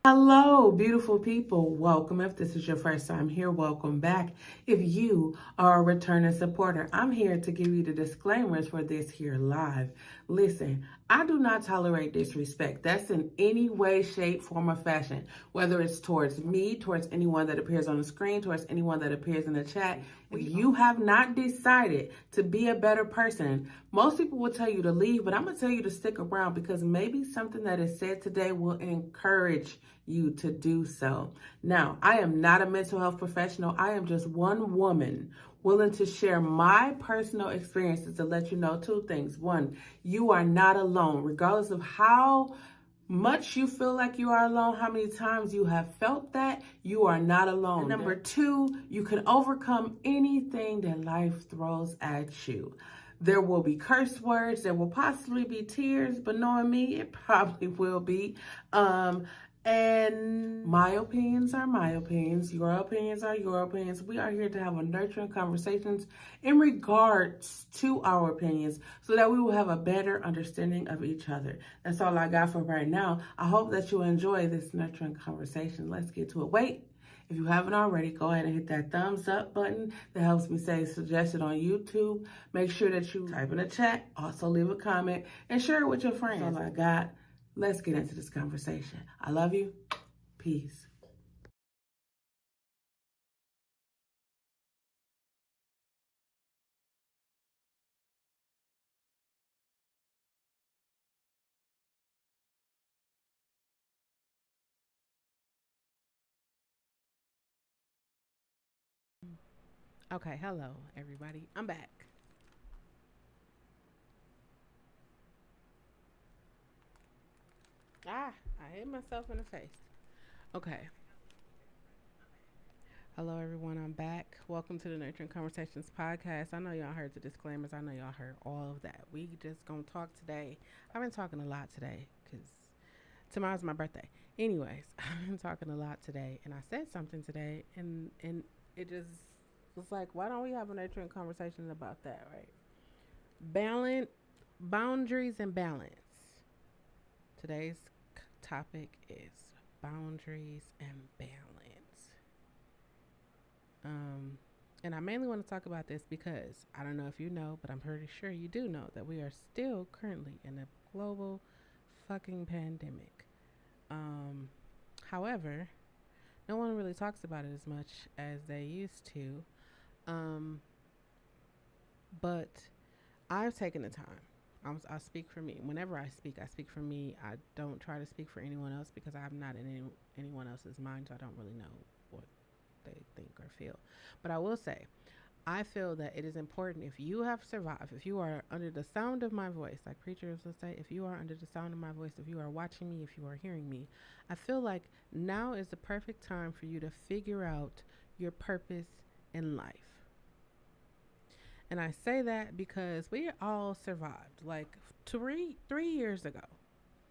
Hello, beautiful people. Welcome. If this is your first time here, welcome back. If you are a returning supporter, I'm here to give you the disclaimers for this here live. Listen, I do not tolerate disrespect. That's in any way, shape, form, or fashion, whether it's towards me, towards anyone that appears on the screen, towards anyone that appears in the chat. If you have not decided to be a better person, most people will tell you to leave, but I'm going to tell you to stick around because maybe something that is said today will encourage you to do so. Now, I am not a mental health professional. I am just one woman willing to share my personal experiences to let you know two things. One, you are not alone, regardless of how much you feel like you are alone, how many times you have felt that, you are not alone. And number two, you can overcome anything that life throws at you. There will be curse words, there will possibly be tears, but knowing me, it probably will be. And my opinions are my opinions, your opinions are your opinions. We are here to have a nurturing conversations in regards to our opinions so that we will have a better understanding of each other. That's all I got for right now. I hope that you enjoy this nurturing conversation. Let's get to it. Wait, if you haven't already, go ahead and hit that thumbs up button that helps me say suggested on YouTube. Make sure that you type in the chat, also leave a comment, and share it with your friends. That's all I got. Let's get into this conversation. I love you. Peace. Okay, hello everybody. I'm back. Ah, I hit myself in the face. Okay. Hello everyone. I'm back. Welcome to the Nurturing Conversations podcast. I know y'all heard the disclaimers. I know y'all heard all of that. We just gonna talk today. I've been talking a lot today because tomorrow's my birthday. Anyways, I've been talking a lot today, and I said something today, and it just was like, why don't we have a nurturing conversation about that, right? Balance, boundaries, and balance. Today's topic is boundaries and balance. Um, and I mainly want to talk about this because I don't know if you know, but I'm pretty sure you do know that we are still currently in a global fucking pandemic. Um, However, no one really talks about it as much as they used to. Um, but I've taken the time. I speak for me. Whenever I speak for me. I don't try to speak for anyone else because I'm not in anyone else's mind, so I don't really know what they think or feel. But I will say, I feel that it is important if you have survived, if you are under the sound of my voice, like preachers will say, if you are under the sound of my voice, if you are watching me, if you are hearing me, I feel like now is the perfect time for you to figure out your purpose in life. And I say that because we all survived. Like three years ago.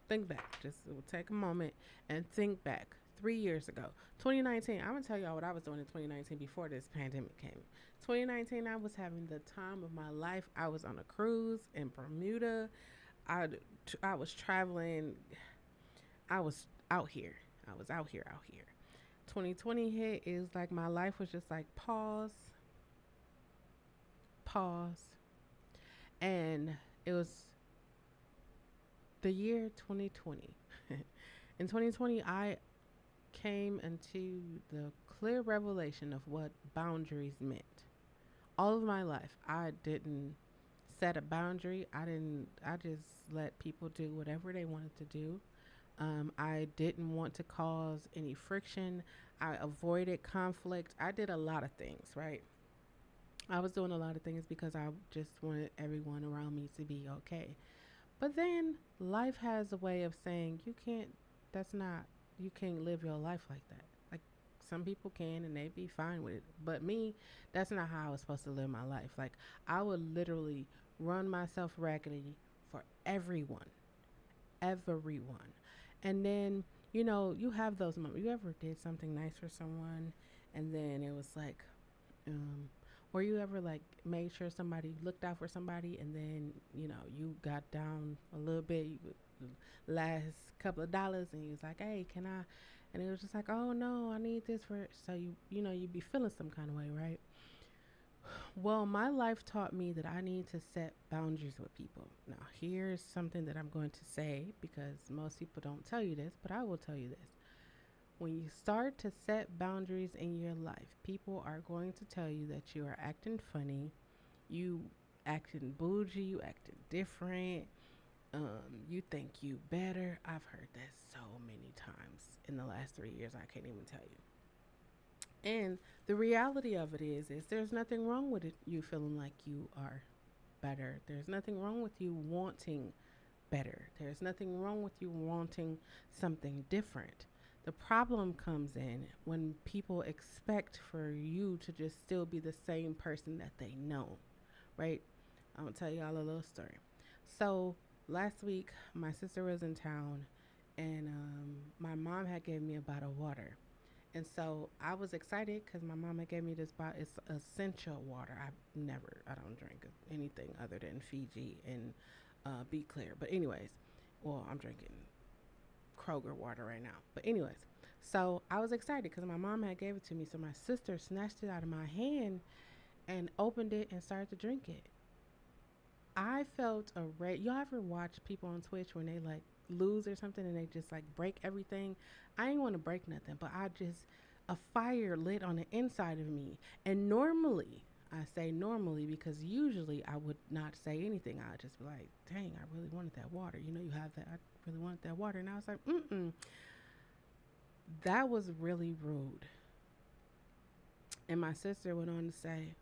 Think back. Just we'll take a moment and think back. 3 years ago. 2019. I'm gonna tell y'all what I was doing in 2019 before this pandemic came. 2019, I was having the time of my life. I was on a cruise in Bermuda. I I was traveling. I was out here. I was out here. 2020 hit. It was like my life was just like pause, pause, and it was the year 2020. In 2020, I came into the clear revelation of what boundaries meant. All of my life, I didn't set a boundary. I just let people do whatever they wanted to do. I didn't want to cause any friction. I avoided conflict. I did a lot of things, right? I was doing a lot of things because I just wanted everyone around me to be okay. But then life has a way of saying you can't, that's not, you can't live your life like that. Like some people can and they be fine with it. But me, that's not how I was supposed to live my life. Like I would literally run myself raggedy for everyone, everyone. And then, you have those moments. You ever did something nice for someone and then it was like, um, or you ever like made sure somebody looked out for somebody and then you got down a little bit, last couple of dollars, and you was like, hey, can I? And it was just like, oh no, I need this for, so you'd be feeling some kind of way, right? Well, my life taught me that I need to set boundaries with people. Now, here's something that I'm going to say because most people don't tell you this, but I will tell you this. When you start to set boundaries in your life, people are going to tell you that you are acting funny, you acting bougie, you acting different, you think you better. I've heard that so many times in the last 3 years, I can't even tell you. And the reality of it is there's nothing wrong with it, you feeling like you are better. There's nothing wrong with you wanting better. There's nothing wrong with you wanting something different. The problem comes in when people expect for you to just still be the same person that they know, right? I'm gonna tell y'all a little story. So last week, my sister was in town, and my mom had gave me a bottle of water, and so I was excited because my mama gave me this bottle. It's essential water. I don't drink anything other than Fiji and Be Clear. But anyways, well, I'm drinking Kroger water right now. But anyways, so I was excited because my mom had gave it to me. So my sister snatched it out of my hand and opened it and started to drink it. I felt a red. You ever watch people on Twitch when they like lose or something and they just like break everything? I ain't want to break nothing, but I just a fire lit on the inside of me. And normally, I say normally because usually I would not say anything. I would just be like, "Dang, I really wanted that water. You have that. I really wanted that water." And I was like, "Mm." That was really rude. And my sister went on to say,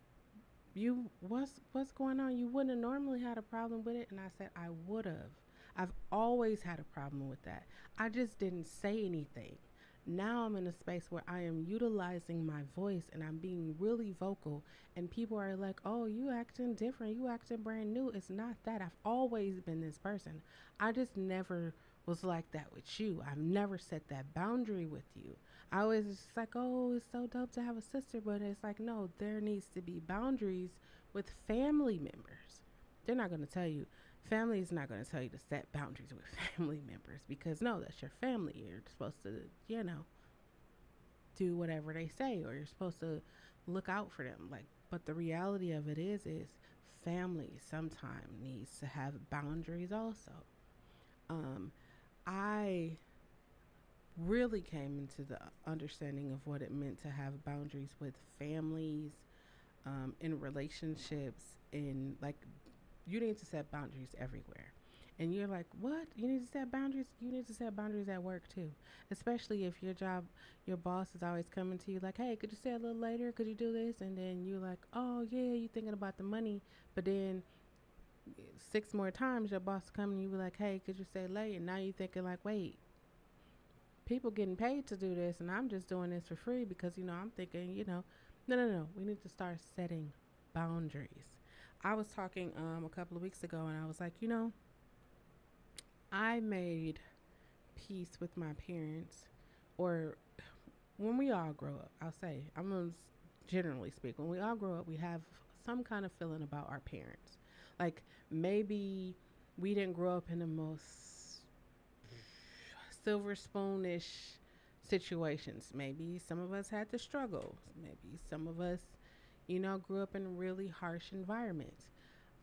"You what's going on? You wouldn't have normally had a problem with it." And I said, "I would have. I've always had a problem with that. I just didn't say anything. Now I'm in a space where I am utilizing my voice and I'm being really vocal, and people are like, "Oh, you acting different. You acting brand new." It's not that. I've always been this person. I just never was like that with you. I've never set that boundary with you. I was just like, "Oh, it's so dope to have a sister," but it's like, no, there needs to be boundaries with family members. They're not going to tell you. Family is not going to tell you to set boundaries with family members because no, that's your family. You're supposed to, do whatever they say, or you're supposed to look out for them. Like, but the reality of it is family sometimes needs to have boundaries also. Um, I really came into the understanding of what it meant to have boundaries with families, in relationships, in like you need to set boundaries everywhere. And you're like, what? You need to set boundaries? You need to set boundaries at work too. Especially if your job, your boss is always coming to you like, hey, could you stay a little later? Could you do this? And then you're like, oh, yeah, you're thinking about the money. But then six more times your boss come and you be like, hey, could you stay late? And now you're thinking like, wait, people getting paid to do this and I'm just doing this for free because, I'm thinking, no, no, no. We need to start setting boundaries. I was talking a couple of weeks ago and I was like, I made peace with my parents, or when we all grow up, I'll say, I'm going to generally speak, when we all grow up, we have some kind of feeling about our parents. Like maybe we didn't grow up in the most silver spoonish situations. Maybe some of us had to struggle. Maybe some of us, grew up in really harsh environments.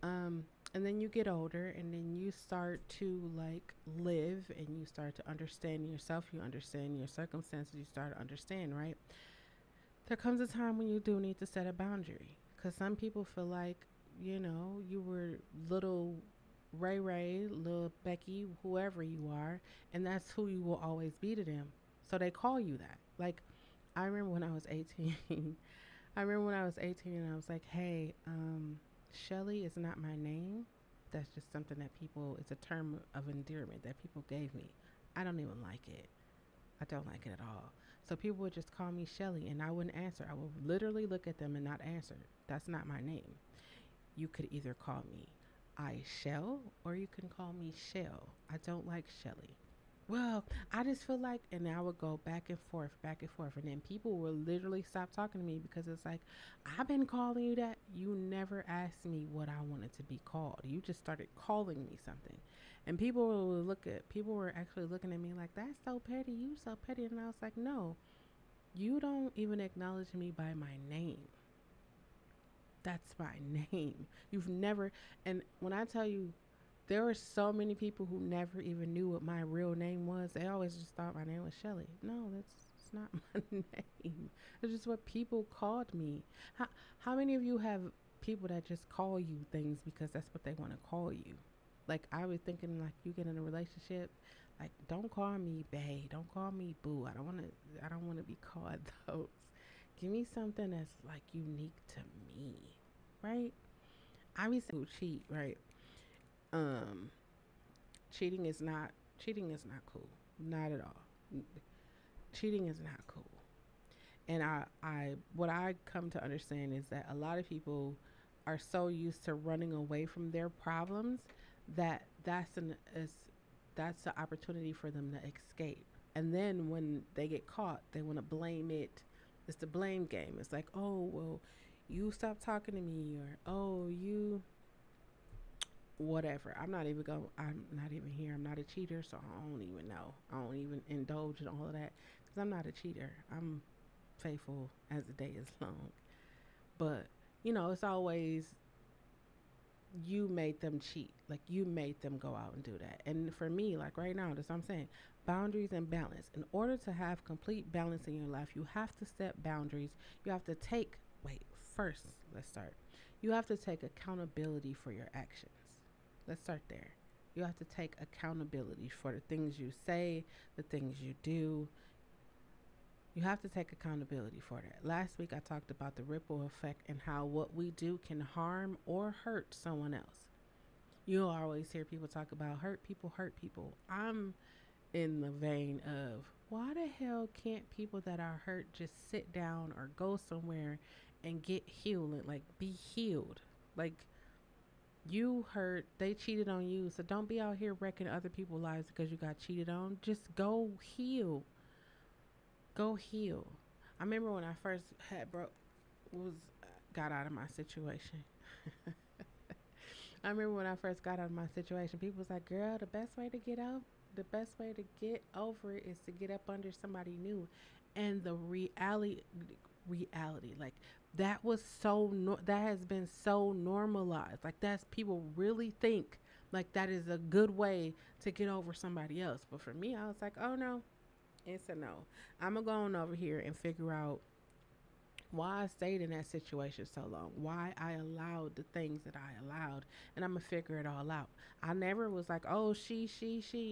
Um, and then you get older and then you start to like live and you start to understand yourself, you understand your circumstances, you start to understand, right? There comes a time when you do need to set a boundary because some people feel like, you were little Ray Ray, little Becky, whoever you are, and that's who you will always be to them. So they call you that. Like, I remember when I was 18. I remember when I was 18 and I was like, hey, Shelly is not my name. That's just something that people, it's a term of endearment that people gave me. I don't even like it. I don't like it at all. So people would just call me Shelly and I wouldn't answer. I would literally look at them and not answer. That's not my name. You could either call me I Shell or you can call me Shell. I don't like Shelly. Well, I just feel like, and I would go back and forth, and then people will literally stop talking to me because it's like, I've been calling you that. You never asked me what I wanted to be called. You just started calling me something. And people were actually looking at me like, that's so petty, you so petty. And I was like, no, you don't even acknowledge me by my name. That's my name. You've never, and when I tell you, there were so many people who never even knew what my real name was. They always just thought my name was Shelly. No, that's it's not my name. It's just what people called me. How many of you have people that just call you things because that's what they want to call you? Like I was thinking, like you get in a relationship, like don't call me bae, don't call me boo. I don't want to. I don't want to be called those. Give me something that's like unique to me, right? I be saying cheat, right? Um, cheating is not cool, not at all. Cheating is not cool. And what I come to understand is that a lot of people are so used to running away from their problems that that's the opportunity for them to escape. And then when they get caught, they want to blame it. It's the blame game. It's like, oh well, you stopped talking to me, or oh you whatever. I'm not even here. I'm not a cheater, so I don't even know. I don't even indulge in all of that because I'm not a cheater. I'm faithful as the day is long. But it's always you made them cheat. Like you made them go out and do that. And for me, like right now, that's what I'm saying. Boundaries and balance. In order to have complete balance in your life, you have to set boundaries. You have to take wait, first, let's start. You have to take accountability for your actions. Let's start there. You have to take accountability for the things you say, the things you do. You have to take accountability for that. Last week I talked about the ripple effect and how what we do can harm or hurt someone else. You'll always hear people talk about hurt people hurt people. I'm in the vein of why the hell can't people that are hurt just sit down or go somewhere and get healed and like be healed? Like you hurt, they cheated on you, so don't be out here wrecking other people's lives because you got cheated on. Just go heal. Go heal. I remember when I first had broke was got out of my situation. I remember when I first got out of my situation, people was like, "Girl, the best way to get over it is to get up under somebody new." And the reality, like that was that has been so normalized. Like that's people really think like that is a good way to get over somebody else. But for me, I was like, "Oh no, it's a no. I'm gonna go on over here and figure out why I stayed in that situation so long, why I allowed the things that I allowed, and I'm gonna figure it all out." I never was like, oh, she.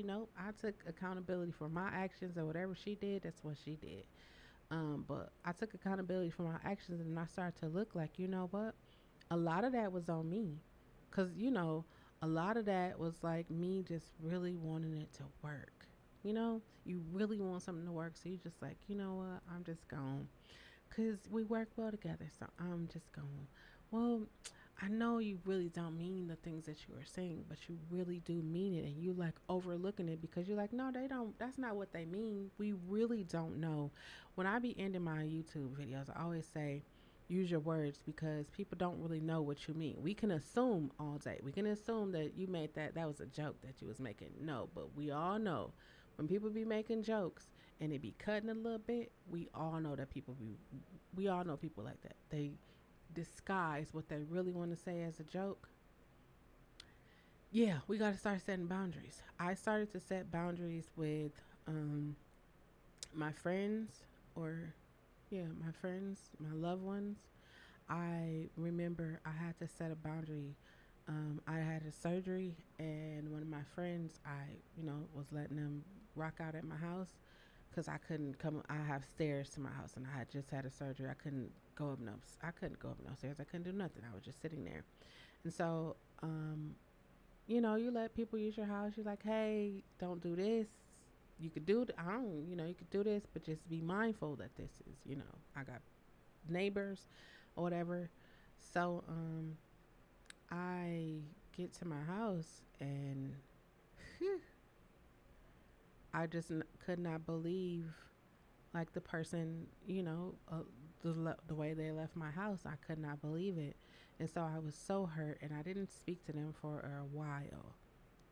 Nope. I took accountability for my actions and whatever she did, that's what she did. But I took accountability for my actions and I started to look like, you know what? A lot of that was on me. Because, a lot of that was like me just really wanting it to work. You really want something to work. So you just like, you know what? I'm just gone because we work well together. So I'm just going, well, I know you really don't mean the things that you are saying, but you really do mean it. And you like overlooking it because you're like, no, they don't. That's not what they mean. We really don't know. When I be ending my YouTube videos, I always say, use your words because people don't really know what you mean. We can assume all day. We can assume that you made that was a joke that you was making. No, but we all know when people be making jokes and they be cutting a little bit, we all know people like that. They disguise what they really want to say as a joke. Yeah, we got to start setting boundaries. I started to set boundaries with um, my friends, or yeah, my friends, my loved ones. I remember I had to set a boundary. I had a surgery, and one of my friends, was letting them rock out at my house because I couldn't come. I have stairs to my house, and I had just had a surgery. I couldn't go up no stairs. I couldn't do nothing. I was just sitting there, and so you let people use your house. You're like, hey, don't do this. You could do I don't, you could do this, but just be mindful that this is, I got neighbors or whatever. So I get to my house and whew, I just could not believe like the person, the way they left my house. I could not believe it. And so I was so hurt and I didn't speak to them for a while.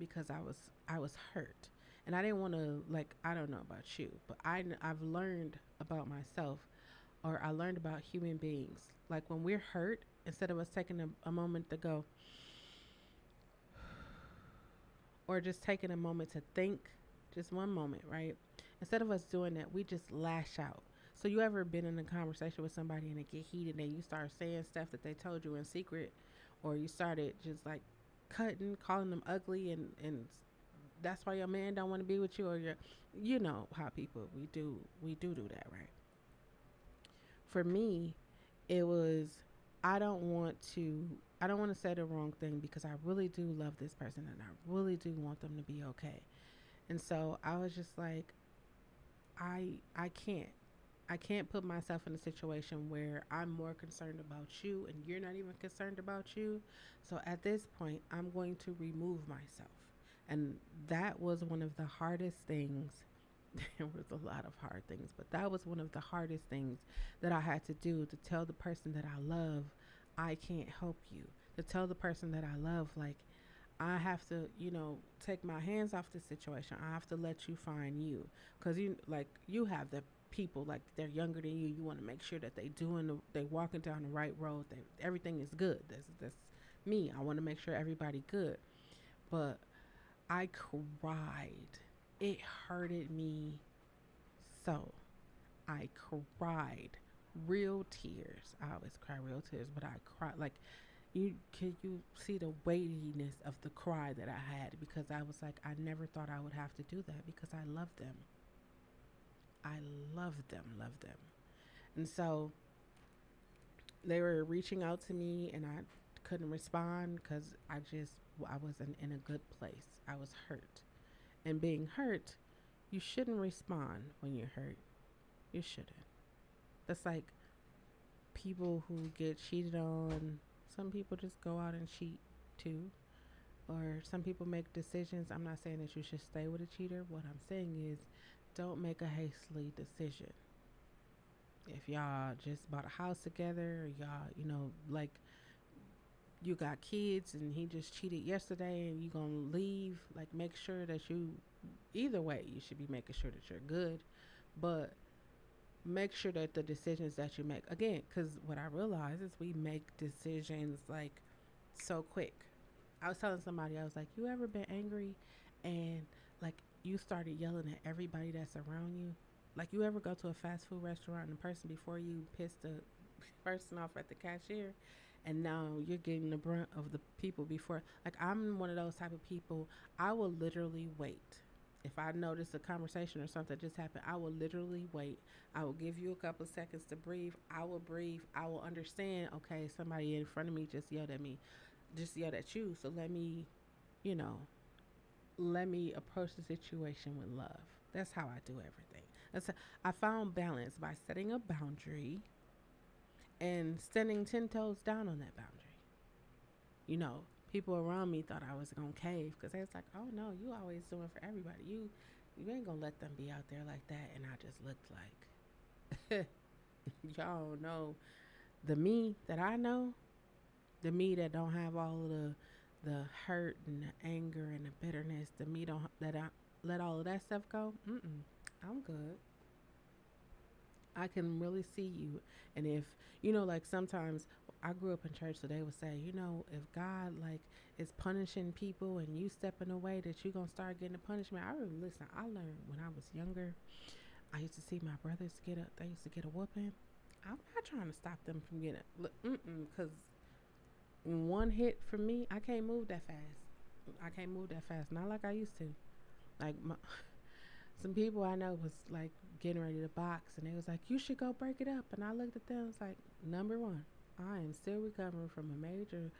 because I was hurt, and I didn't want to, like, I don't know about you, but I've learned about myself, or I learned about human beings. Like when we're hurt, instead of us taking a moment to go, or just taking a moment to think, just one moment, right? Instead of us doing that, we just lash out. So you ever been in a conversation with somebody and it get heated and you start saying stuff that they told you in secret, or you started just like cutting, calling them ugly, and that's why your man don't want to be with you, or your, you know how people, we do that, right? For me, it was, I don't want to I don't want to say the wrong thing because I really do love this person and I really do want them to be okay. And so I was just like, I can't. I can't put myself in a situation where I'm more concerned about you and you're not even concerned about you. So at this point, I'm going to remove myself. And that was one of the hardest things. There was a lot of hard things, but that was one of the hardest things that I had to do, to tell the person that I love, I can't help you. To tell the person that I love, like, I have to, take my hands off the situation. I have to let you find you, because you have the people, like, they're younger than you. You want to make sure that they walking down the right road. Everything is good. That's me. I want to make sure everybody good. But I cried. It hurted me so. I cried real tears. I always cry real tears, but I cried like, you see the weightiness of the cry that I had, because I was like, I never thought I would have to do that because I love them. I love them. And so they were reaching out to me and I couldn't respond because I wasn't in a good place. I was hurt. And being hurt, you shouldn't respond when you're hurt. You shouldn't. That's like people who get cheated on. Some people just go out and cheat too. Or some people make decisions. I'm not saying that you should stay with a cheater. What I'm saying is, don't make a hastily decision. If y'all just bought a house together, or y'all, like, you got kids and he just cheated yesterday and you gonna leave, like, make sure that either way, you should be making sure that you're good. But make sure that the decisions that you make, again, because what I realize is we make decisions like so quick. I was telling somebody, I was like, you ever been angry and, like, you started yelling at everybody that's around you? Like, you ever go to a fast food restaurant and the person before you pissed the person off at the cashier, and now you're getting the brunt of the people before? Like, I'm one of those type of people. I will literally wait. If I notice a conversation or something just happened, I will literally wait. I will give you a couple of seconds to breathe. I will breathe. I will understand, okay, somebody in front of me just yelled at me, just yelled at you. So you know, let me approach the situation with love. That's how I do everything. I found balance by setting a boundary and standing 10 toes down on that boundary. You know, people around me thought I was gonna cave because they was like, "Oh no, you always doing for everybody. You ain't gonna let them be out there like that." And I just looked like, y'all know the me that I know, the me that don't have all of the hurt and the anger and the bitterness, the me don't that I let all of that stuff go. I'm good. I can really see you. And if, like, sometimes I grew up in church, so they would say, if God, like, is punishing people and you stepping away, that you going to start getting the punishment. I really, listen, I learned when I was younger, I used to see my brothers they used to get a whooping. I'm not trying to stop them from getting it. Because one hit from me, I can't move that fast. I can't move that fast. Not like I used to. Like, some people I know was like getting ready to box, and they was like, "You should go break it up." And I looked at them and was like, number one, I am still recovering from a major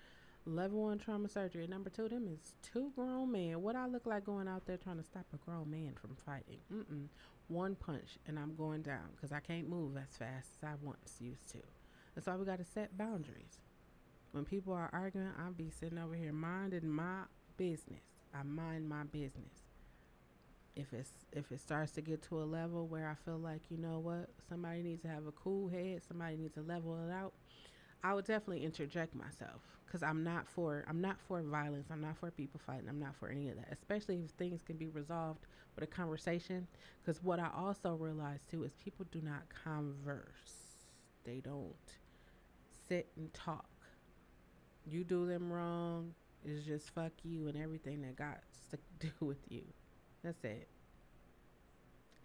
level 1 trauma surgery. And number two, them is two grown men. What I look like going out there trying to stop a grown man from fighting? One punch and I'm going down because I can't move as fast as I once used to. That's why we got to set boundaries. When people are arguing, I'll be sitting over here minding my business. I mind my business. If it starts to get to a level where I feel like, you know what, somebody needs to have a cool head, somebody needs to level it out, I would definitely interject myself because I'm not for violence. I'm not for people fighting. I'm not for any of that. Especially if things can be resolved with a conversation. Because what I also realize too is people do not converse. They don't sit and talk. You do them wrong, it's just fuck you and everything that got to do with you. That's it.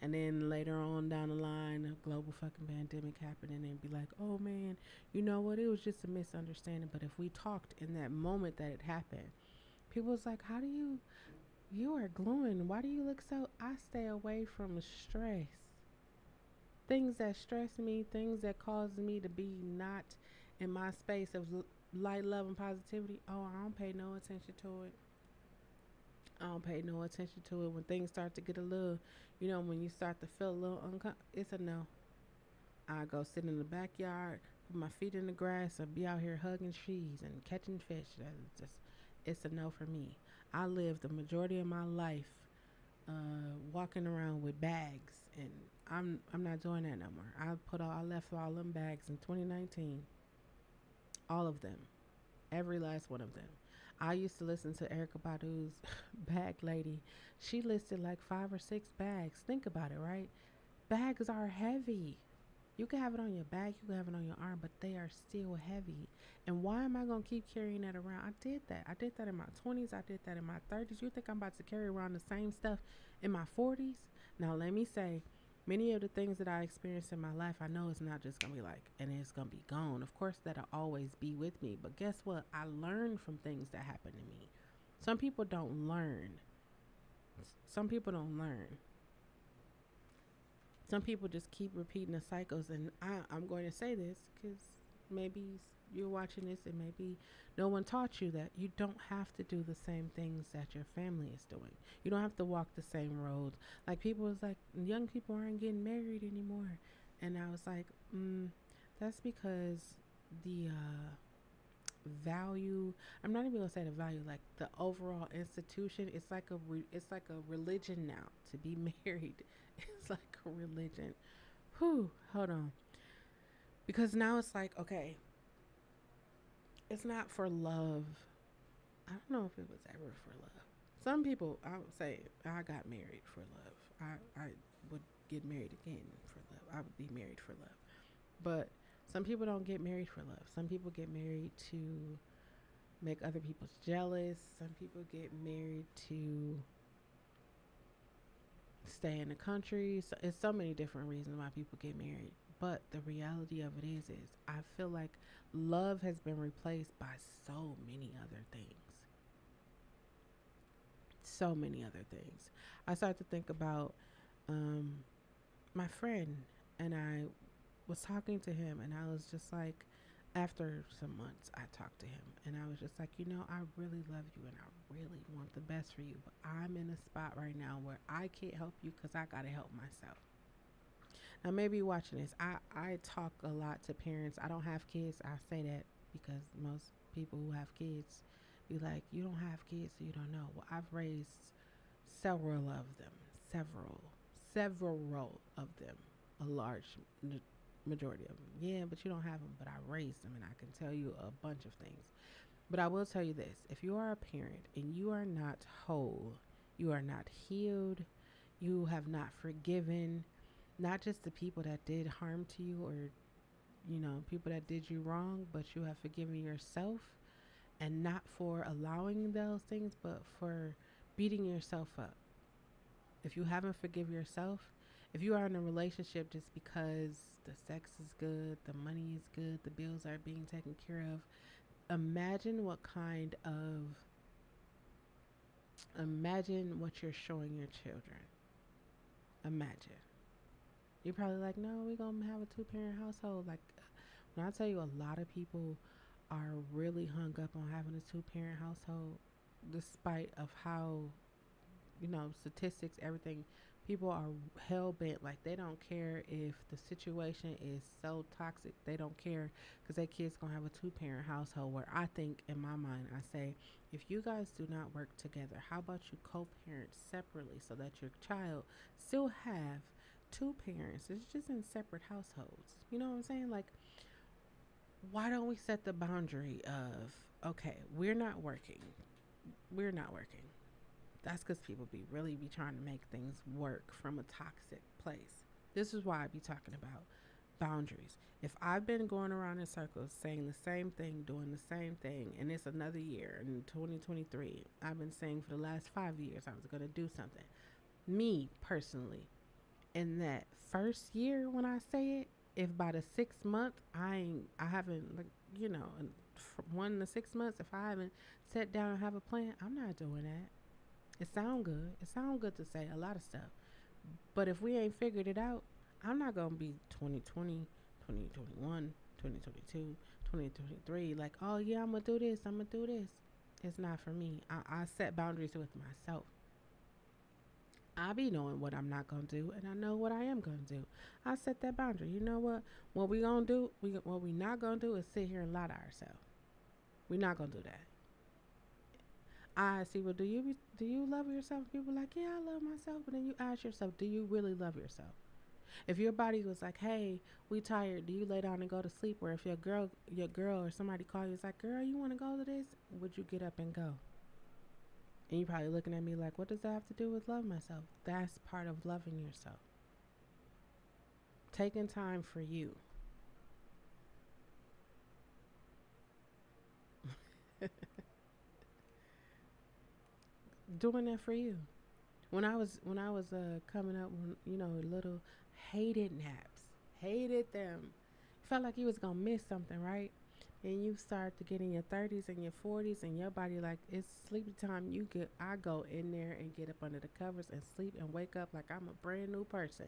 And then later on down the line, a global fucking pandemic happened, and then be like, oh man, you know what? It was just a misunderstanding. But if we talked in that moment that it happened, people was like, how do you are glowing. Why do you look so? I stay away from stress. Things that stress me, things that cause me to be not in my space of light, love, and positivity. Oh, I don't pay no attention to it. I don't pay no attention to it when things start to get a little, when you start to feel a little uncomfortable. It's a no. I go sit in the backyard, put my feet in the grass, and be out here hugging trees and catching fish. That's just, it's a no for me. I live the majority of my life walking around with bags, and I'm not doing that no more. I left all them bags in 2019, all of them, every last one of them. I used to listen to Erica Badu's Bag Lady. She listed like 5 or 6 bags. Think about it, right? Bags are heavy. You can have it on your back, you can have it on your arm, but they are still heavy. And why am I going to keep carrying that around? I did that. I did that in my 20s. I did that in my 30s. You think I'm about to carry around the same stuff in my 40s? Now, let me say, many of the things that I experienced in my life, I know it's not just going to be like, and it's going to be gone. Of course, that'll always be with me. But guess what? I learned from things that happened to me. Some people don't learn. Some people don't learn. Some people just keep repeating the cycles, and I'm going to say this because maybe you're watching this and maybe no one taught you that you don't have to do the same things that your family is doing. You don't have to walk the same road. Like people was like, young people aren't getting married anymore, and I was like, that's because the value, I'm not even gonna say the value, like the overall institution, it's like a religion now to be married. It's like a religion. Whew, hold on. Because now it's like, okay, it's not for love. I don't know if it was ever for love. Some people, I would say, I got married for love. I would get married again for love. I would be married for love. But some people don't get married for love. Some people get married to make other people jealous. Some people get married to stay in the country. So it's so many different reasons why people get married. But the reality of it is I feel like love has been replaced by so many other things. So many other things. I started to think about um, my friend, and I was talking to him, and I was just like, after some months, I talked to him, and I was just like, I really love you, and I really want the best for you, but I'm in a spot right now where I can't help you because I got to help myself. Now, maybe you're watching this. I talk a lot to parents. I don't have kids. I say that because most people who have kids be like, you don't have kids, so you don't know. Well, I've raised several of them, several of them, a large majority of them. Yeah, but you don't have them, but I raised them, and I can tell you a bunch of things. But I will tell you this: if you are a parent and you are not whole, you are not healed, you have not forgiven, not just the people that did harm to you, or people that did you wrong, but you have forgiven yourself, and not for allowing those things, but for beating yourself up. If you haven't forgiven yourself, if you are in a relationship just because the sex is good, the money is good, the bills are being taken care of, imagine what kind of imagine what you're showing your children. Imagine. You're probably like, no, we're gonna have a two-parent household. Like, when I tell you, a lot of people are really hung up on having a two-parent household, despite of how statistics, everything. People are hell bent, like they don't care if the situation is so toxic. They don't care because their kids gonna have a two-parent household. Where I think, in my mind, I say, if you guys do not work together, how about you co-parent separately so that your child still have two parents? It's just in separate households. You know what I'm saying? Like, Why don't we set the boundary of, okay, we're not working. We're not working. That's because people be trying to make things work from a toxic place. This is why I be talking about boundaries. If I've been going around in circles saying the same thing, doing the same thing, and it's another year in 2023, I've been saying for the last 5 years I was going to do something. Me personally, in that first year when I say it, if by the 6th month I haven't like in 1 to 6 months, if I haven't sat down and have a plan, I'm not doing that. It sound good. It sound good to say a lot of stuff, but if we ain't figured it out, I'm not gonna be 2020, 2021, 2022, 2023. Like, oh yeah, I'm gonna do this. I'm gonna do this. It's not for me. I set boundaries with myself. I be knowing what I'm not gonna do, and I know what I am gonna do. I set that boundary. You know what? What we gonna do? What we not gonna do is sit here and lie to ourselves. We not gonna do that. I see. Well, do you love yourself? People like, yeah, I love myself. But then you ask yourself, do you really love yourself? If your body was like, hey, we tired, do you lay down and go to sleep? Or if your girl or somebody call you, it's like, girl, you want to go to this? Would you get up and go? And you probably looking at me like, what does that have to do with love myself? That's part of loving yourself. Taking time for you. Doing that for you. When I was coming up, little hated naps, hated them. Felt like you was gonna miss something, right? And you start to get in your 30s and your 40s, and your body like it's sleepy time. I go in there and get up under the covers and sleep and wake up like I'm a brand new person.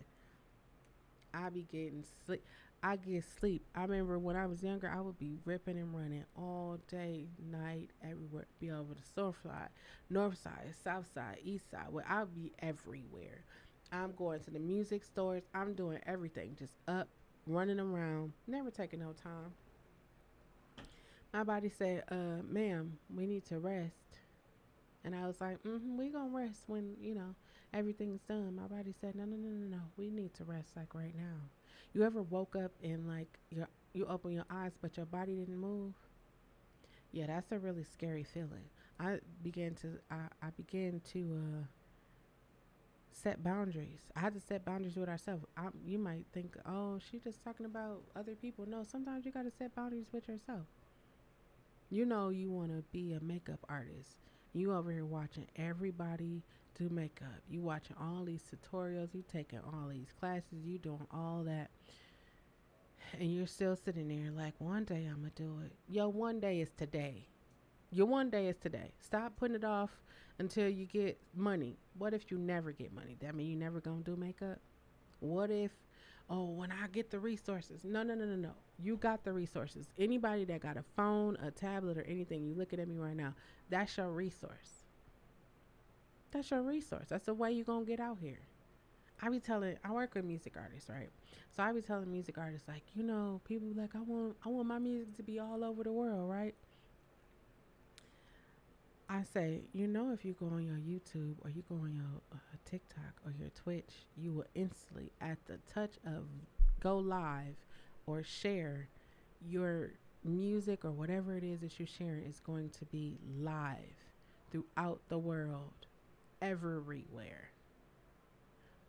I be getting sleep. I get sleep. I remember when I was younger, I would be ripping and running all day, night, everywhere. Be over the north side, south side, east side. Where I'll be everywhere. I'm going to the music stores. I'm doing everything. Just up, running around, never taking no time. My body said, ma'am, we need to rest. And I was like, we gonna rest when, everything's done. My body said, no, no, no, no, no. We need to rest like right now. You ever woke up and like you open your eyes but your body didn't move? Yeah, that's a really scary feeling. I began to set boundaries. I had to set boundaries with ourselves. You might think, oh, she just talking about other people. No, sometimes you gotta set boundaries with yourself. You want to be a makeup artist. You over here watching everybody do makeup. You watching all these tutorials. You taking all these classes. You doing all that, and you're still sitting there like, one day I'm gonna do it. Yo, one day is today. Your one day is today. Stop putting it off until you get money. What if you never get money? That mean you never gonna do makeup? What if, oh, when I get the resources? No, no, no, no, no. You got the resources. Anybody that got a phone, a tablet, or anything, you looking at me right now, that's your resource. That's your resource. That's the way you going to get out here. I work with music artists, right? So I be telling music artists, like, people like, I want my music to be all over the world, right? I say, if you go on your YouTube or you go on your TikTok or your Twitch, you will instantly, at the touch of go live or share, your music or whatever it is that you're sharing is going to be live throughout the world, everywhere.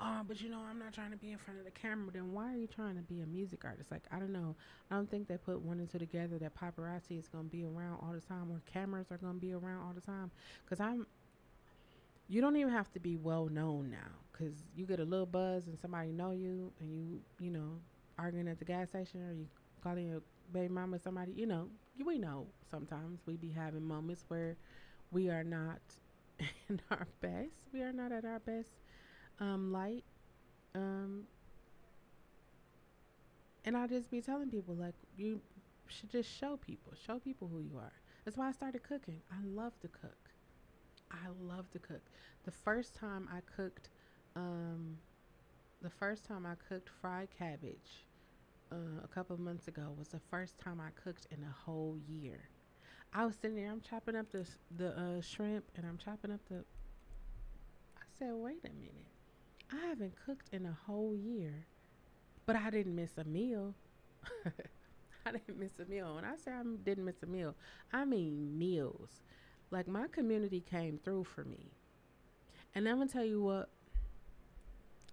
Oh, but I'm not trying to be in front of the camera. Then why are you trying to be a music artist? Like, I don't know. I don't think they put one and two together that paparazzi is going to be around all the time or cameras are going to be around all the time. Because you don't even have to be well known now. Because you get a little buzz and somebody know you and arguing at the gas station or you calling your baby mama somebody, we know sometimes we be having moments where we are not in our best. We are not at our best light. Um, and I just be telling people like you should just show people who you are. That's why I started cooking. I love to cook. I love to cook. The first time I cooked, um, the first time I cooked fried cabbage a couple of months ago was the first time I cooked in a whole year. I was sitting there, I'm chopping up the shrimp, and I'm chopping up the. I said, wait a minute. I haven't cooked in a whole year, but I didn't miss a meal. I didn't miss a meal. When I say I didn't miss a meal, I mean meals. Like my community came through for me. And I'm gonna tell you what.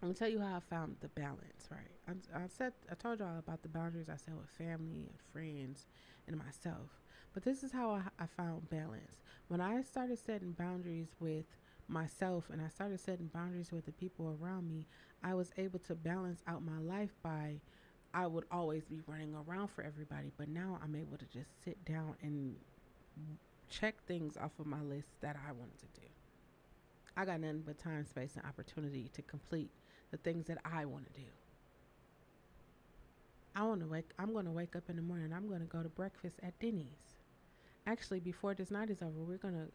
I'm gonna tell you how I found the balance. Right. I told y'all about the boundaries I set with family and friends and myself. But this is how I found balance. When I started setting boundaries with myself and I started setting boundaries with the people around me, I was able to balance out my life by I would always be running around for everybody, but now I'm able to just sit down and check things off of my list that I wanted to do. I got nothing but time, space, and opportunity to complete the things that I want to do. I'm going to wake up in the morning. I'm going to go to breakfast at Denny's. Actually, before this night is over, we're going to,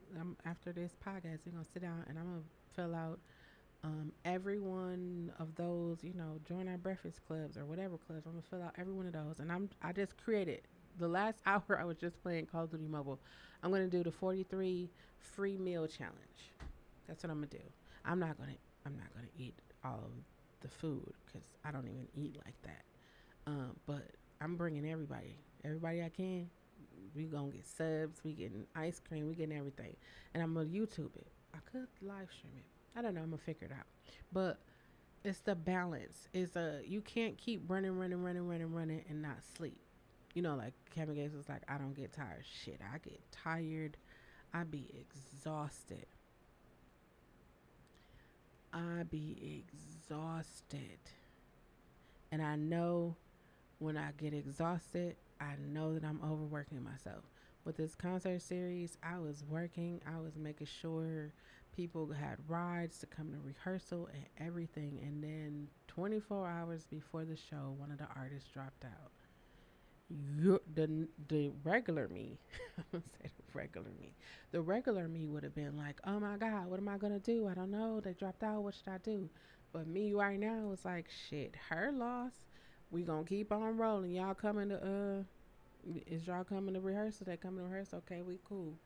after this podcast, we're going to sit down and I'm going to fill out every one of those, join our breakfast clubs or whatever clubs. I'm going to fill out every one of those. And I just created the last hour I was just playing Call of Duty Mobile. I'm going to do the 43 free meal challenge. That's what I'm gonna do. I'm not gonna eat all of the food because I don't even eat like that. But I'm bringing everybody I can. We gonna get subs. We getting ice cream. We getting everything, and I'm gonna YouTube it. I could live stream it. I don't know. I'm gonna figure it out. But it's the balance. You can't keep running, and not sleep. Like Kevin Gates was like, I don't get tired. Shit, I get tired. I be exhausted. I be exhausted. And I know when I get exhausted, I know that I'm overworking myself. With this concert series, I was working, I was making sure people had rides to come to rehearsal and everything. And then 24 hours before the show, one of the artists dropped out. The regular me, I'm gonna say the regular me. The regular me would have been like, "Oh my God, what am I gonna do? I don't know. They dropped out. What should I do?" But me right now is like, "Shit, her loss. We gonna keep on rolling. Y'all coming to is y'all coming to rehearsal? They coming to rehearsal? Okay, we cool."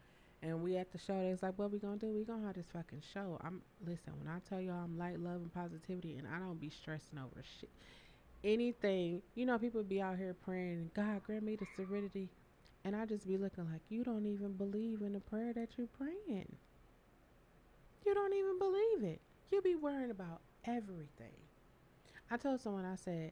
And we at the show. It's like, "What we gonna do? We gonna have this fucking show." Listen. When I tell y'all I'm light, love, and positivity, and I don't be stressing over shit anything. People be out here praying, God grant me the serenity. And I just be looking like, you don't even believe in the prayer that you're praying. You don't even believe it. You be worrying about everything. I told someone, I said,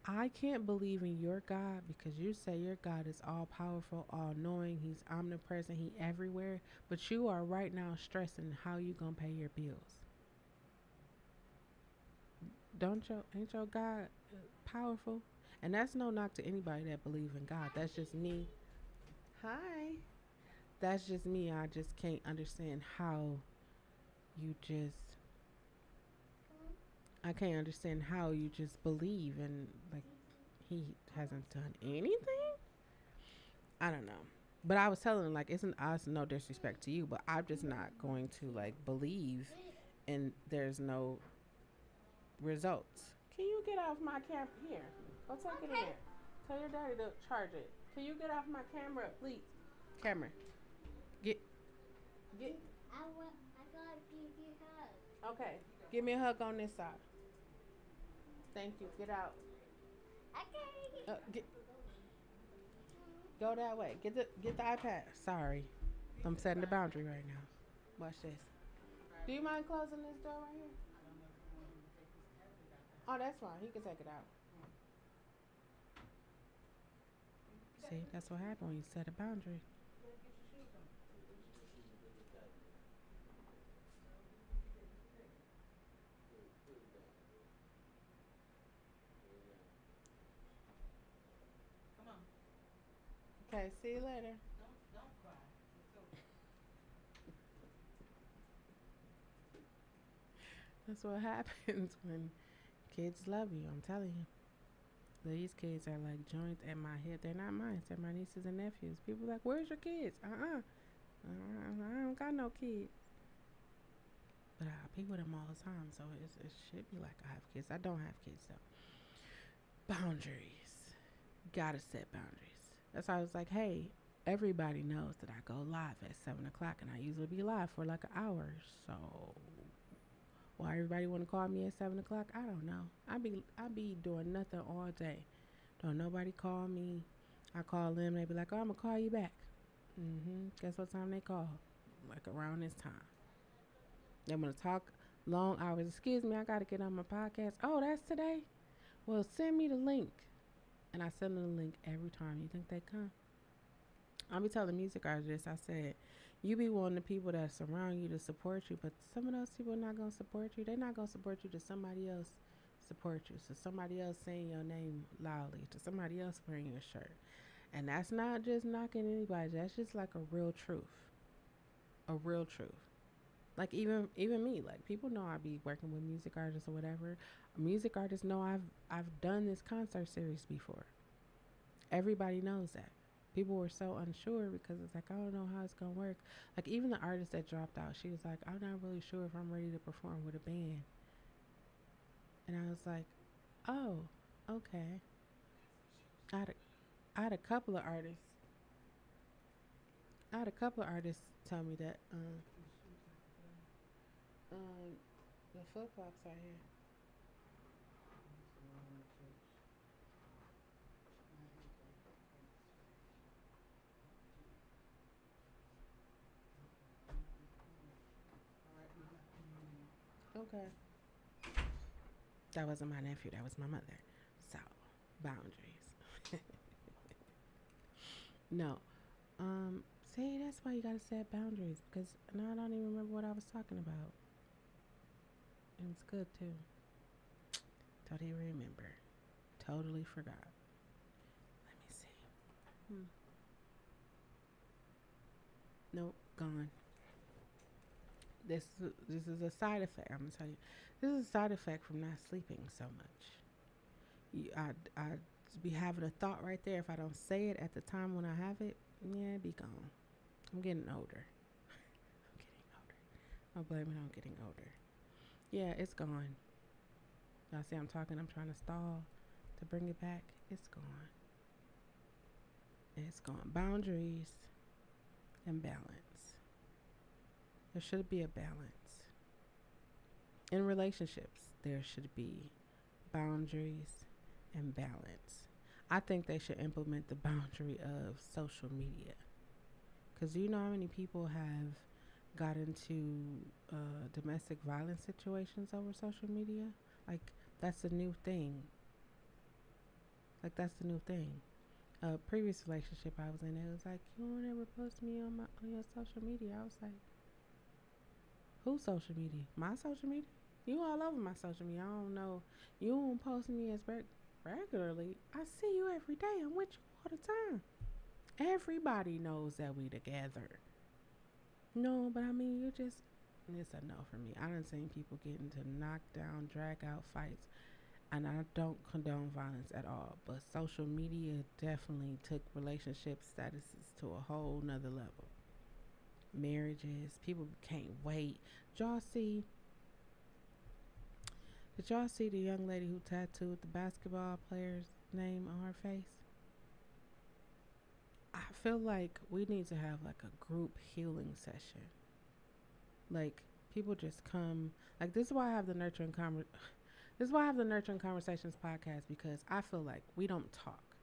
I can't believe in your God because you say your God is all powerful, all knowing, he's omnipresent, he everywhere. But you are right now stressing how you gonna pay your bills. Ain't your God powerful? And that's no knock to anybody that believe in God. That's just me. Hi. That's just me. I just can't understand how you just I can't understand how you just believe and like he hasn't done anything. I don't know. But I was telling him like isn't us no disrespect to you, but I'm just not going to like believe and there's no results. Can you get off my camera? Here, go take it in there. Tell your daddy to charge it. Can you get off my camera, please? Camera, get, get. I gotta give you a hug. Okay, give me a hug on this side. Thank you. Get out. Okay. Go that way. Get the iPad. Sorry, I'm setting the boundary right now. Watch this. Do you mind closing this door right here? Oh, that's fine. He can take it out. See, that's what happened when you set a boundary. Okay, see you later. That's what happens when kids love you. I'm telling you. These kids are like joints at my hip. They're not mine. They're my nieces and nephews. People are like, where's your kids? I don't got no kids. But I be with them all the time. So it should be like I have kids. I don't have kids though. Boundaries. Gotta set boundaries. That's why I was like, hey, everybody knows that I go live at 7 o'clock and I usually be live for like an hour. So why everybody want to call me at 7 o'clock? I don't know. I be doing nothing all day. Don't nobody call me. I call them, they be like, oh, I'm gonna call you back. Guess what time they call? Like around this time. They want to talk long hours. Excuse me, I gotta get on my podcast. Oh, that's today? Well, send me the link. And I send them the link every time. You think they come? I be telling music artists, I said, you be wanting the people that surround you to support you, but some of those people are not gonna support you. They're not gonna support you to somebody else support you. So somebody else saying your name loudly, to somebody else wearing your shirt. And that's not just knocking anybody. That's just like a real truth. A real truth. Like even me, like people know I be working with music artists or whatever. Music artists know I've done this concert series before. Everybody knows that. People were so unsure because it's like I don't know how it's gonna work. Like even the artist that dropped out, she was like, I'm not really sure if I'm ready to perform with a band. And I was like, oh, okay. I had a, I had a couple of artists. I had a couple of artists tell me that. Um, the flip flops are here. Okay. That wasn't my nephew. That was my mother. So boundaries. No. See, that's why you gotta set boundaries because now I don't even remember what I was talking about. And it's good too. Don't even remember. Totally forgot. Let me see. Nope, gone. This is a side effect. I'm gonna tell you. This is a side effect from not sleeping so much. I be having a thought right there. If I don't say it at the time when I have it, yeah, it be gone. I'm getting older. I'm getting older. I'll blame it on getting older. Yeah, it's gone. Y'all see I'm talking. I'm trying to stall to bring it back. It's gone. It's gone. Boundaries and balance. There should be a balance. In relationships, there should be boundaries and balance. I think they should implement the boundary of social media. Because do you know how many people have got into domestic violence situations over social media? Like, that's a new thing. Like, that's the new thing. A previous relationship I was in, it was like, you won't ever post me on your social media. I was like, whose social media? My social media? You all over my social media. I don't know. You don't post me as regularly. I see you every day. I'm with you all the time. Everybody knows that we together. No, but I mean, you just, it's a no for me. I done seen people get into knockdown, drag out fights, and I don't condone violence at all. But social media definitely took relationship statuses to a whole nother level. Marriages, people can't wait. Did y'all see? Did y'all see the young lady who tattooed the basketball player's name on her face? I feel like we need to have like a group healing session. Like people just come. Like this is why I have the This is why I have the Nurturing Conversations podcast because I feel like we don't talk.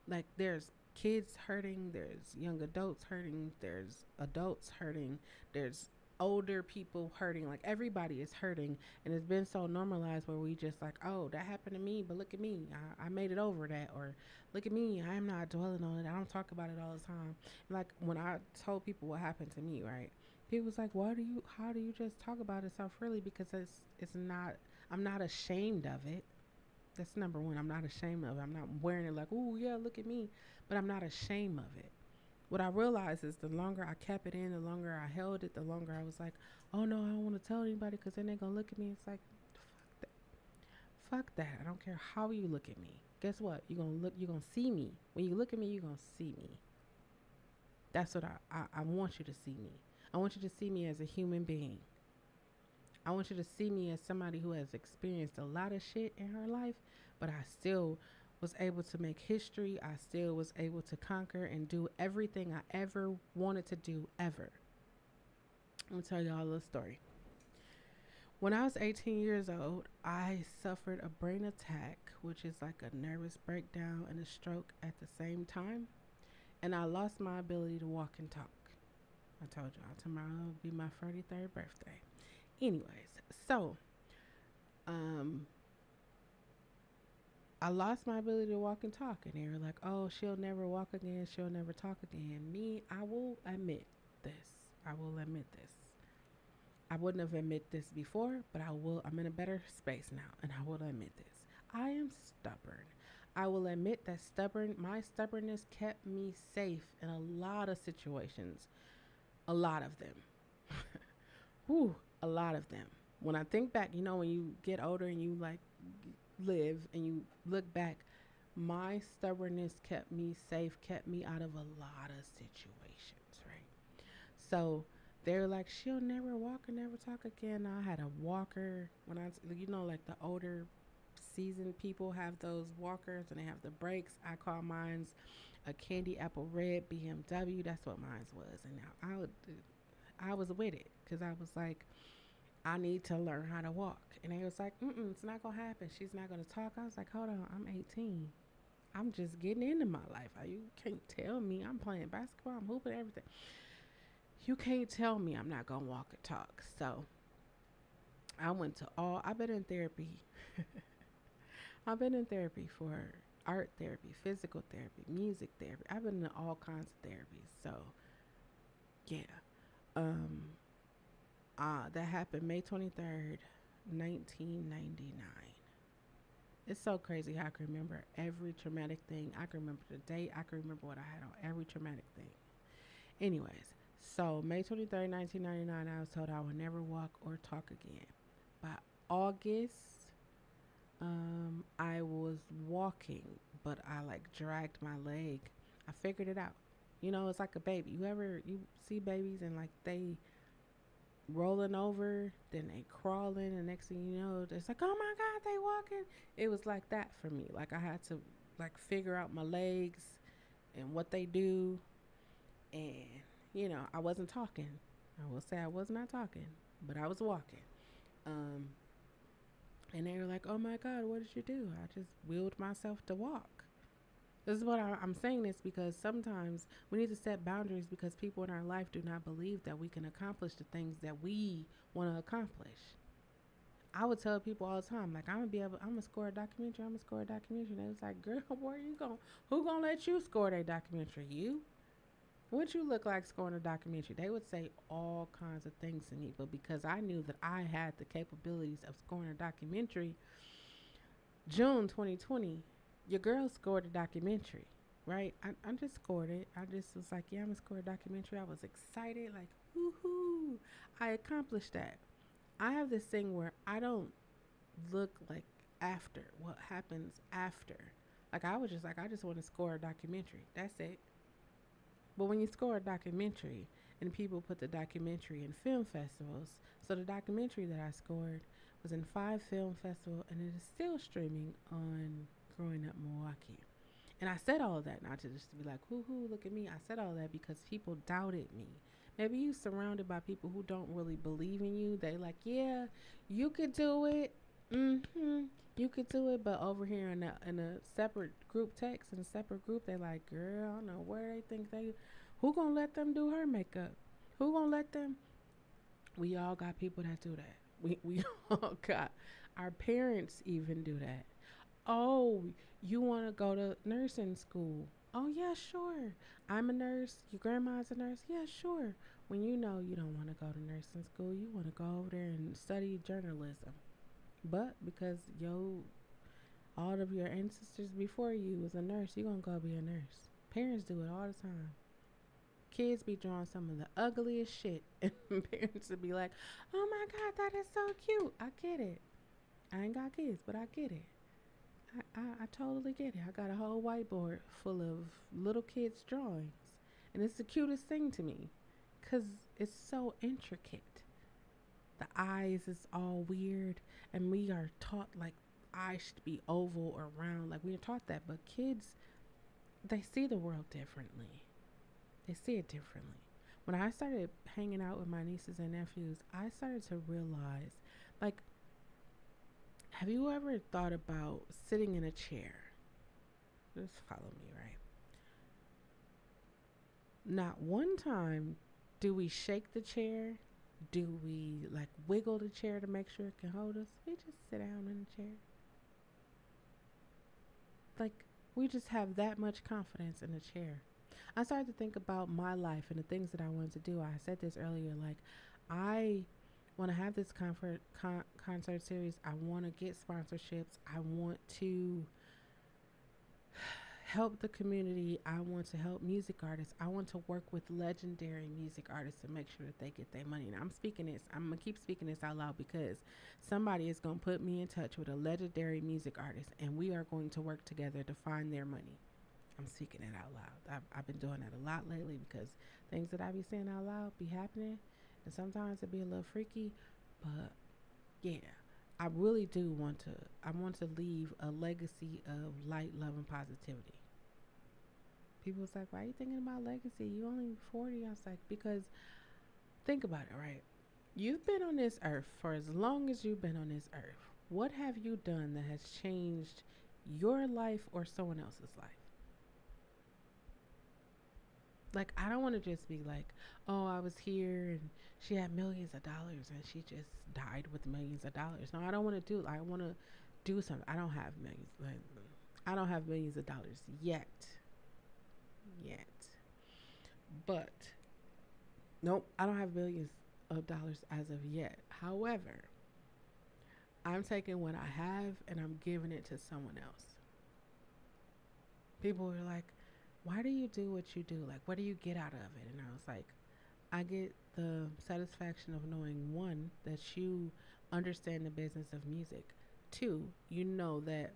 Like there's kids hurting, there's young adults hurting, there's adults hurting, there's older people hurting. Like everybody is hurting, and it's been so normalized where we just like, oh, that happened to me, but look at me, I made it over that, or look at me, I am not dwelling on it, I don't talk about it all the time. Like when I told people what happened to me, right? People was like, how do you just talk about it so freely? Because it's not. I'm not ashamed of it. That's number one. I'm not ashamed of it. I'm not wearing it like, oh yeah, look at me. But I'm not ashamed of it. What I realized is the longer I kept it in, the longer I held it, the longer I was like, oh no, I don't want to tell anybody because then they're gonna look at me. It's like, fuck that. Fuck that. I don't care how you look at me. Guess what? You're gonna see me. When you look at me, you're gonna see me. That's what I want you to see me. I want you to see me as a human being. I want you to see me as somebody who has experienced a lot of shit in her life, but I still was able to make history. I still was able to conquer and do everything I ever wanted to do ever. I'm gonna tell y'all a little story. When I was 18 years old, I suffered a brain attack, which is like a nervous breakdown and a stroke at the same time. And I lost my ability to walk and talk. I told y'all tomorrow will be my 43rd birthday. Anyways, so um, I lost my ability to walk and talk. And they were like, oh, she'll never walk again. She'll never talk again. Me, I will admit this. I will admit this. I wouldn't have admit this before, but I will. I'm in a better space now, and I will admit this. I am stubborn. I will admit that my stubbornness kept me safe in a lot of situations. A lot of them. Whew, a lot of them. When I think back, when you get older and you like live and you look back, my stubbornness kept me safe, kept me out of a lot of situations, right? So they're like, she'll never walk or never talk again. I had a walker when like the older seasoned people have those walkers and they have the brakes. I call mine's a candy apple red BMW. That's what mine was. And now I was with it because I was like, I need to learn how to walk. And they was like, it's not going to happen. She's not going to talk. I was like, hold on, I'm 18. I'm just getting into my life. You can't tell me I'm playing basketball. I'm hooping everything. You can't tell me I'm not going to walk and talk. So I've been in therapy. I've been in therapy for art therapy, physical therapy, music therapy. I've been in all kinds of therapies. So, yeah. That happened May 23rd, 1999. It's so crazy how I can remember every traumatic thing. I can remember the date. I can remember what I had on every traumatic thing. Anyways, so May 23rd, 1999, I was told I would never walk or talk again. By August, I was walking, but I like dragged my leg. I figured it out. It's like a baby. You see babies and like they rolling over, then they crawling, and next thing you know, it's like, oh my God, they walking. It was like that for me. Like I had to like figure out my legs and what they do, and I wasn't talking. I will say I was not talking, but I was walking. And they were like, oh my God, what did you do? I just willed myself to walk. This is what I'm saying this because sometimes we need to set boundaries because people in our life do not believe that we can accomplish the things that we want to accomplish. I would tell people all the time, like, I'm gonna score a documentary. I'm gonna score a documentary. And they was like, girl, where you going? Who gonna let you score that documentary? You? What you look like scoring a documentary? They would say all kinds of things to me, but because I knew that I had the capabilities of scoring a documentary, June 2020, your girl scored a documentary, right? I just scored it. I just was like, yeah, I'm gonna score a documentary. I was excited, like, woohoo! I accomplished that. I have this thing where I don't look like after what happens after. Like I was just like, I just want to score a documentary. That's it. But when you score a documentary and people put the documentary in film festivals, so the documentary that I scored was in 5 film festivals and it is still streaming on Growing Up Milwaukee. And I said all of that not to just be like, hoo, look at me. I said all that because people doubted me. Maybe you surrounded by people who don't really believe in you. They like, yeah, you could do it. You could do it. But over here in a separate group text, in a separate group, they like, girl, I don't know where they think who gonna let them do her makeup? Who gonna let them? We all got people that do that. We all got, our parents even do that. Oh, you want to go to nursing school? Oh, yeah, sure. I'm a nurse. Your grandma's a nurse? Yeah, sure. When you know you don't want to go to nursing school, you want to go over there and study journalism. But because all of your ancestors before you was a nurse, you're going to go be a nurse. Parents do it all the time. Kids be drawing some of the ugliest shit. And parents would be like, oh my God, that is so cute. I get it. I ain't got kids, but I get it. I totally get it. I got a whole whiteboard full of little kids' drawings. And it's the cutest thing to me because it's so intricate. The eyes is all weird. And we are taught like eyes should be oval or round. Like we are taught that. But kids, they see the world differently. They see it differently. When I started hanging out with my nieces and nephews, I started to realize Like, have you ever thought about sitting in a chair? Just follow me, right? Not one time do we shake the chair. Do we like wiggle the chair to make sure it can hold us? We just sit down in the chair. Like, we just have that much confidence in the chair. I started to think about my life and the things that I wanted to do. I said this earlier. Like, I want to have this concert series. I want to get sponsorships. I want to help the community. I want to help music artists. I want to work with legendary music artists to make sure that they get their money. And I'm speaking this, I'm going to keep speaking this out loud because somebody is going to put me in touch with a legendary music artist and we are going to work together to find their money. I'm speaking it out loud. I've been doing that a lot lately because things that I be saying out loud be happening. And sometimes it be a little freaky. But yeah, I really do want to. I want to leave a legacy of light, love, and positivity. People was like, why are you thinking about legacy? You only 40. I was like, because think about it, right? You've been on this earth for as long as you've been on this earth. What have you done that has changed your life or someone else's life? Like, I don't want to just be like, oh, I was here and she had millions of dollars and she just died with millions of dollars. No, I don't want to do. I want to do something. I don't have millions. Like, I don't have millions of dollars yet. But nope, I don't have millions of dollars as of yet. However, I'm taking what I have and I'm giving it to someone else. People were like, why do you do what you do? Like, what do you get out of it? And I was like, I get the satisfaction of knowing, one, that you understand the business of music. Two, you know that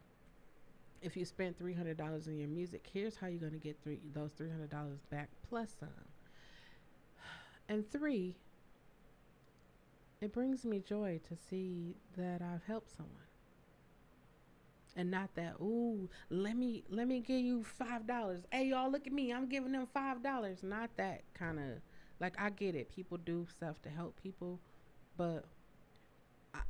if you spent $300 on your music, here's how you're going to get those $300 back plus some. And three, it brings me joy to see that I've helped someone. And not that, ooh, let me give you $5. Hey y'all, look at me, I'm giving them $5. Not that kind of, like, I get it. People do stuff to help people, but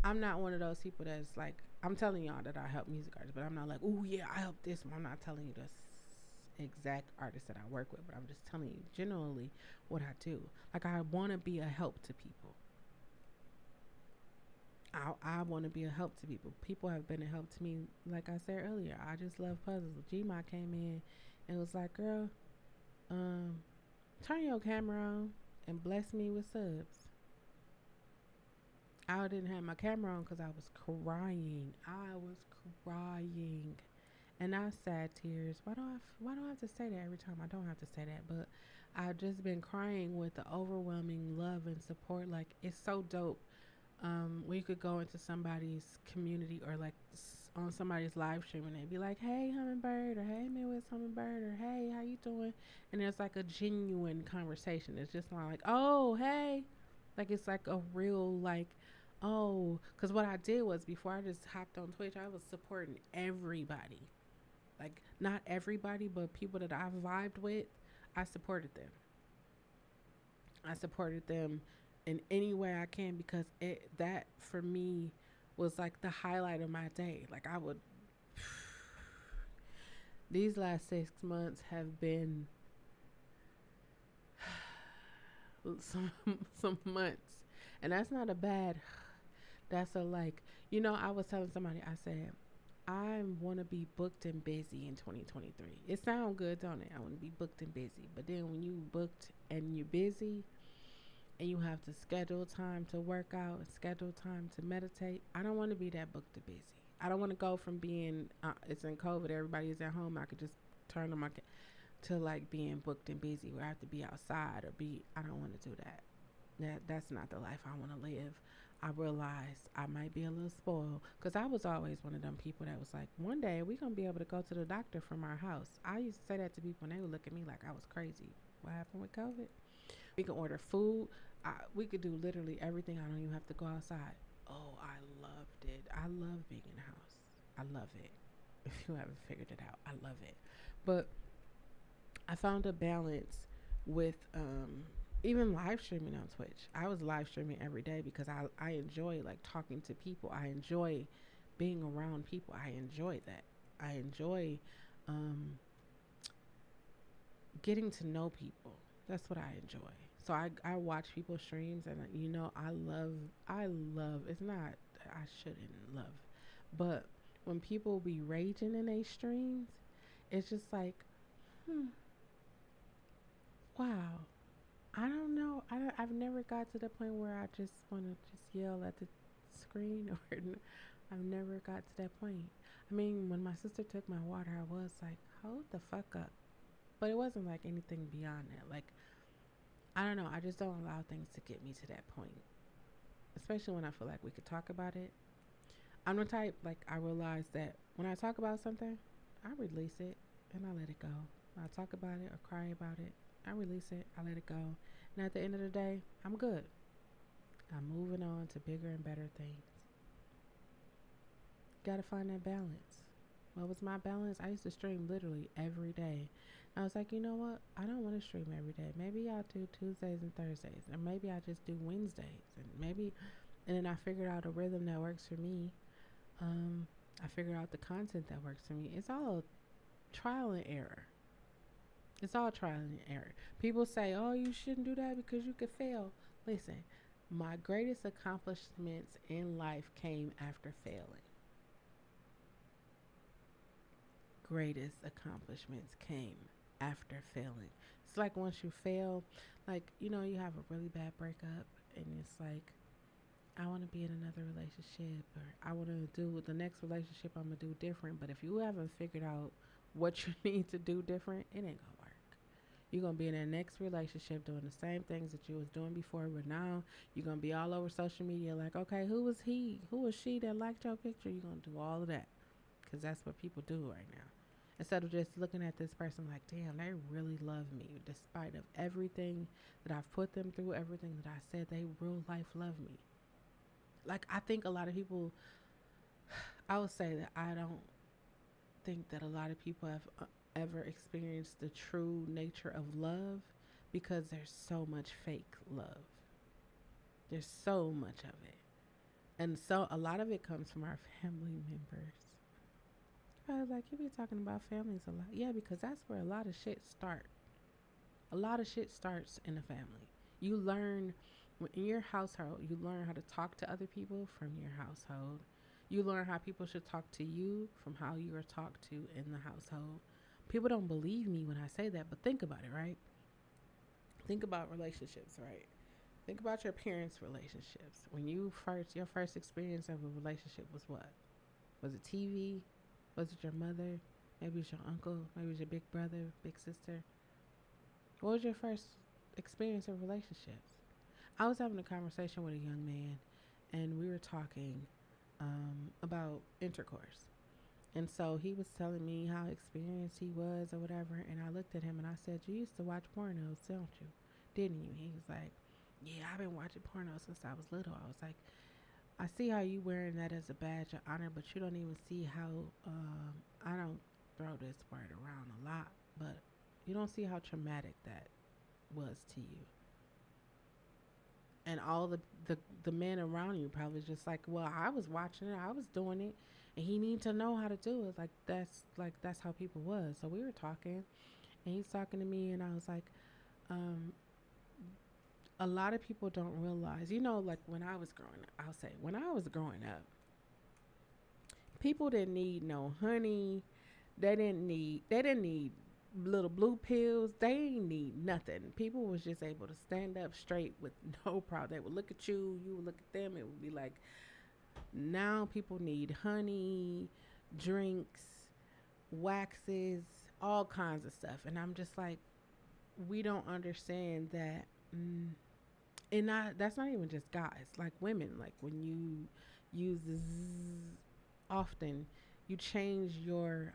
I'm not one of those people that's like, I'm telling y'all that I help music artists, but I'm not like, ooh yeah, I help this one. I'm not telling you the exact artist that I work with, but I'm just telling you generally what I do. Like, I want to be a help to people. I want to be a help to people. People have been a help to me. Like I said earlier, I just love puzzles. Gma came in and was like, girl, um, turn your camera on and bless me with subs. I didn't have my camera on because I was crying. And I sad tears. Why do I have to say that every time? I don't have to say that, but I've just been crying with the overwhelming love and support. Like, it's so dope. We could go into somebody's community or like on somebody's live stream and they'd be like, hey Hummingbird, or hey Midwsthumnbrd, or hey, how you doing? And there's like a genuine conversation. It's just not like, oh hey, like, it's like a real, like, oh, because what I did was, before I just hopped on Twitch, I was supporting everybody. Like, not everybody, but people that I vibed with, I supported them. I supported them in any way I can because that for me was like the highlight of my day. Like, I would these last 6 months have been some some months. And that's not a bad, that's a, like, I was telling somebody, I said, I want to be booked and busy in 2023. It sounds good, don't it? I want to be booked and busy. But then when you booked and you're busy, and you have to schedule time to work out and schedule time to meditate. I don't want to be that booked or busy. I don't want to go from being, it's in COVID, everybody is at home, I could just turn on to like being booked and busy where I have to be outside or I don't want to do that. That's not the life I want to live. I realized I might be a little spoiled because I was always one of them people that was like, one day we're going to be able to go to the doctor from our house. I used to say that to people and they would look at me like I was crazy. What happened with COVID? We can order food. We could do literally everything. I don't even have to go outside. Oh, I loved it. I love being in the house. I love it. If you haven't figured it out, I love it. But I found a balance with even live streaming on Twitch. I was live streaming every day because I enjoy like talking to people. I enjoy being around people. I enjoy that. I enjoy um, getting to know people. That's what I enjoy. So I watch people's streams and I love it's not I shouldn't love. But when people be raging in their streams, it's just like, hmm, wow. I don't know. I've never got to the point where I just want to just yell at the screen I've never got to that point. I mean, when my sister took my water, I was like, hold the fuck up. But it wasn't like anything beyond that. Like, I don't know. I just don't allow things to get me to that point, especially when I feel like we could talk about it. I'm the type, like, I realize that when I talk about something, I release it and I let it go. When I talk about it or cry about it, I release it, I let it go. And at the end of the day, I'm good. I'm moving on to bigger and better things. Gotta find that balance. What was my balance? I used to stream literally every day. I was like, you know what? I don't want to stream every day. Maybe I'll do Tuesdays and Thursdays, or maybe I just do Wednesdays, and then I figured out a rhythm that works for me. Um, I figured out the content that works for me. It's all trial and error. It's all trial and error. People say, oh, you shouldn't do that because you could fail. Listen, my greatest accomplishments in life came after failing. Greatest accomplishments came after failing. It's like once you fail, like, you have a really bad breakup, and it's like, I want to be in another relationship, or I want to do with the next relationship, I'm going to do different. But if you haven't figured out what you need to do different, it ain't going to work. You're gonna be in that next relationship doing the same things that you was doing before, but now you're gonna be all over social media like, okay, who was he? Who was she that liked your picture? You're gonna do all of that because that's what people do right now. Instead of just looking at this person like, damn, they really love me despite of everything that I've put them through, everything that I said, they real life love me. Like I think a lot of people, I would say that I don't think that a lot of people have ever experienced the true nature of love because there's so much fake love. There's so much of it. And so a lot of it comes from our family members. I was like, you be talking about families a lot. Yeah, because that's where a lot of shit start. A lot of shit starts in the family. You learn in your household, you learn how to talk to other people from your household. You learn how people should talk to you from how you are talked to in the household. People don't believe me when I say that, but think about it, right? Think about relationships, right? Think about your parents' relationships. When your first experience of a relationship was what? Was it TV? Was it your mother? Maybe it's your uncle. Maybe it's your big brother, big sister. What was your first experience of relationships? I was having a conversation with a young man, and we were talking about intercourse. And so he was telling me how experienced he was or whatever. And I looked at him and I said, you used to watch pornos, don't you? Didn't you? He was like, yeah, I've been watching pornos since I was little. I was like, I see how you wearing that as a badge of honor, but you don't even see how, I don't throw this word around a lot, but you don't see how traumatic that was to you. And all the men around you probably just like, well, I was watching it, I was doing it, and he need to know how to do it. That's how people was. So we were talking, and he's talking to me, and I was like, um, a lot of people don't realize, like when I was growing up, I'll say when I was growing up, people didn't need no honey. They didn't need little blue pills. They ain't need nothing. People was just able to stand up straight with no problem. They would look at you, you would look at them. It would be like, now people need honey, drinks, waxes, all kinds of stuff. And I'm just like, we don't understand that. And that's not even just guys, like women. Like when you use the often, you change your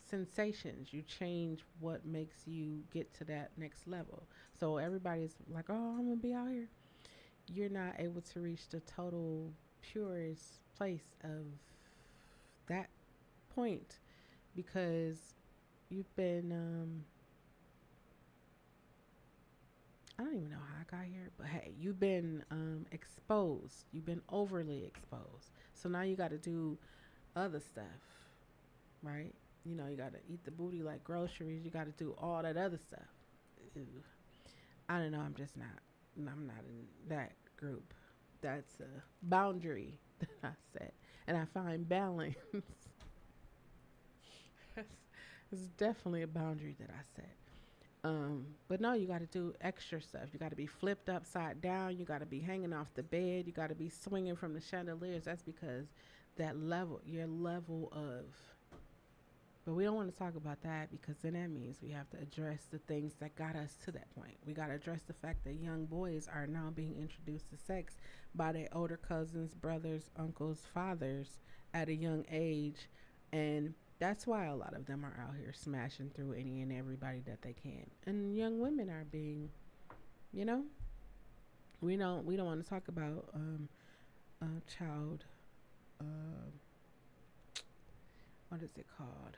sensations, you change what makes you get to that next level. So everybody's like, oh, I'm gonna be out here. You're not able to reach the total purest place of that point because you've been I don't even know how I got here, but hey, you've been exposed. You've been overly exposed. So now you got to do other stuff, right? You know, you got to eat the booty like groceries. You got to do all that other stuff. Ew. I don't know. I'm just not. I'm not in that group. That's a boundary that I set, and I find balance. It's definitely a boundary that I set. But no, you got to do extra stuff. You got to be flipped upside down. You got to be hanging off the bed. You got to be swinging from the chandeliers. That's because that level, your level of. But we don't want to talk about that because then that means we have to address the things that got us to that point. We got to address the fact that young boys are now being introduced to sex by their older cousins, brothers, uncles, fathers at a young age. And that's why a lot of them are out here smashing through any and everybody that they can. And young women are being, you know, we don't want to talk about child uh, what is it called?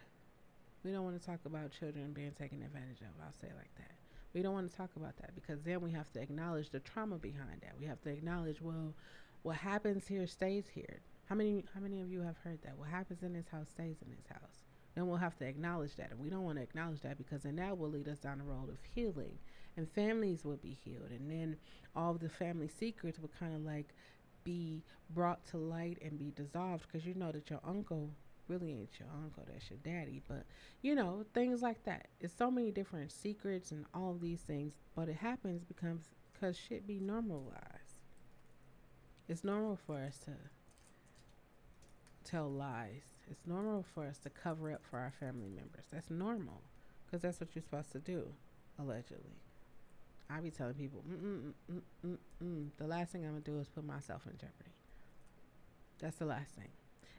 We don't want to talk about children being taken advantage of. I'll say it like that. We don't want to talk about that because then we have to acknowledge the trauma behind that. We have to acknowledge, well, what happens here stays here. How many of you have heard that? What happens in this house stays in this house. Then we'll have to acknowledge that. And we don't want to acknowledge that because then that will lead us down the road of healing. And families will be healed. And then all of the family secrets will kind of like be brought to light and be dissolved because you know that your uncle really ain't your uncle, that's your daddy. But you know, things like that. It's so many different secrets and all of these things, but it happens because shit be normalized. It's normal for us to tell lies. It's normal for us to cover up for our family members. That's normal because that's what you're supposed to do, allegedly. I be telling people, the last thing I'm gonna do is put myself in jeopardy. That's the last thing.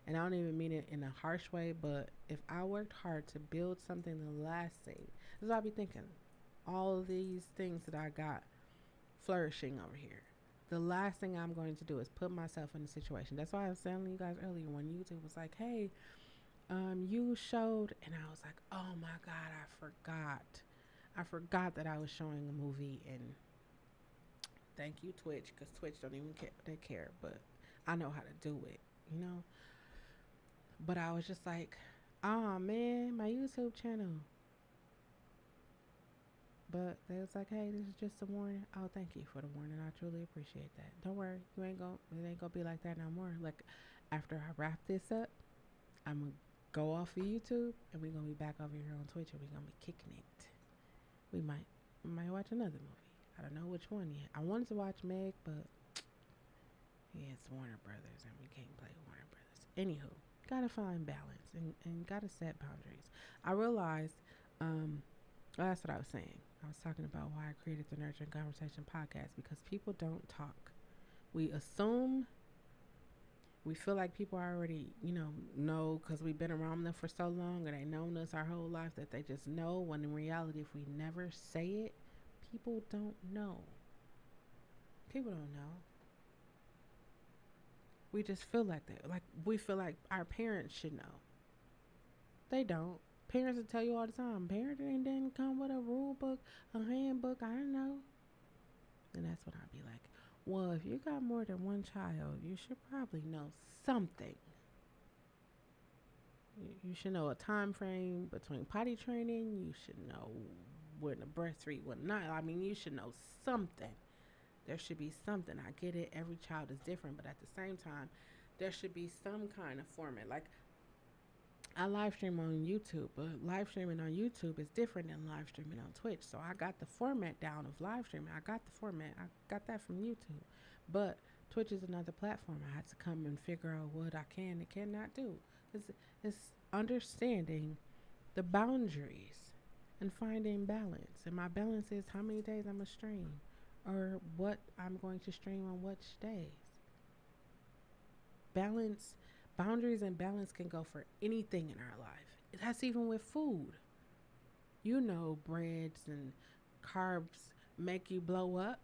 And I don't even mean it in a harsh way, but if I worked hard to build something, the last thing, this is what I be thinking. All of these things that I got flourishing over here. The last thing I'm going to do is put myself in a situation. That's why I was telling you guys earlier when YouTube was like, hey, you showed, and I was like, oh my God, I forgot. I forgot that I was showing a movie, and thank you, Twitch, because Twitch don't even care. They care, but I know how to do it, you know? But I was just like, oh man, my YouTube channel. But they was like, hey, this is just a warning. Oh, thank you for the warning. I truly appreciate that. Don't worry, it ain't gonna be like that no more. Like after I wrap this up, I'm gonna go off of YouTube and we're gonna be back over here on Twitch and we're gonna be kicking it. We might watch another movie. I don't know which one yet. I wanted to watch Meg, but yeah, it's Warner Brothers and we can't play Warner Brothers. Anywho, gotta find balance and gotta set boundaries. I realized, well, that's what I was saying. I was talking about why I created the Nurturing Conversation podcast because people don't talk. We assume, we feel like people already, know because we've been around them for so long and they known us our whole life that they just know. When in reality, if we never say it, people don't know. People don't know. We just feel like that. Like we feel like our parents should know. They don't. Parents will tell you all the time, parenting didn't come with a rule book, a handbook, I don't know. And that's when I'd be like, well, if you got more than one child, you should probably know something. You should know a time frame between potty training. You should know when to breastfeed, when not. I mean, you should know something. There should be something. I get it. Every child is different. But at the same time, there should be some kind of format. Like, I live stream on YouTube, but live streaming on YouTube is different than live streaming on Twitch. So I got the format down of live streaming. I got the format. I got that from YouTube. But Twitch is another platform. I had to come and figure out what I can and cannot do. It's understanding the boundaries and finding balance. And my balance is how many days I'm going to stream or what I'm going to stream on which days. Balance. Boundaries and balance can go for anything in our life. That's even with food. You know, breads and carbs make you blow up.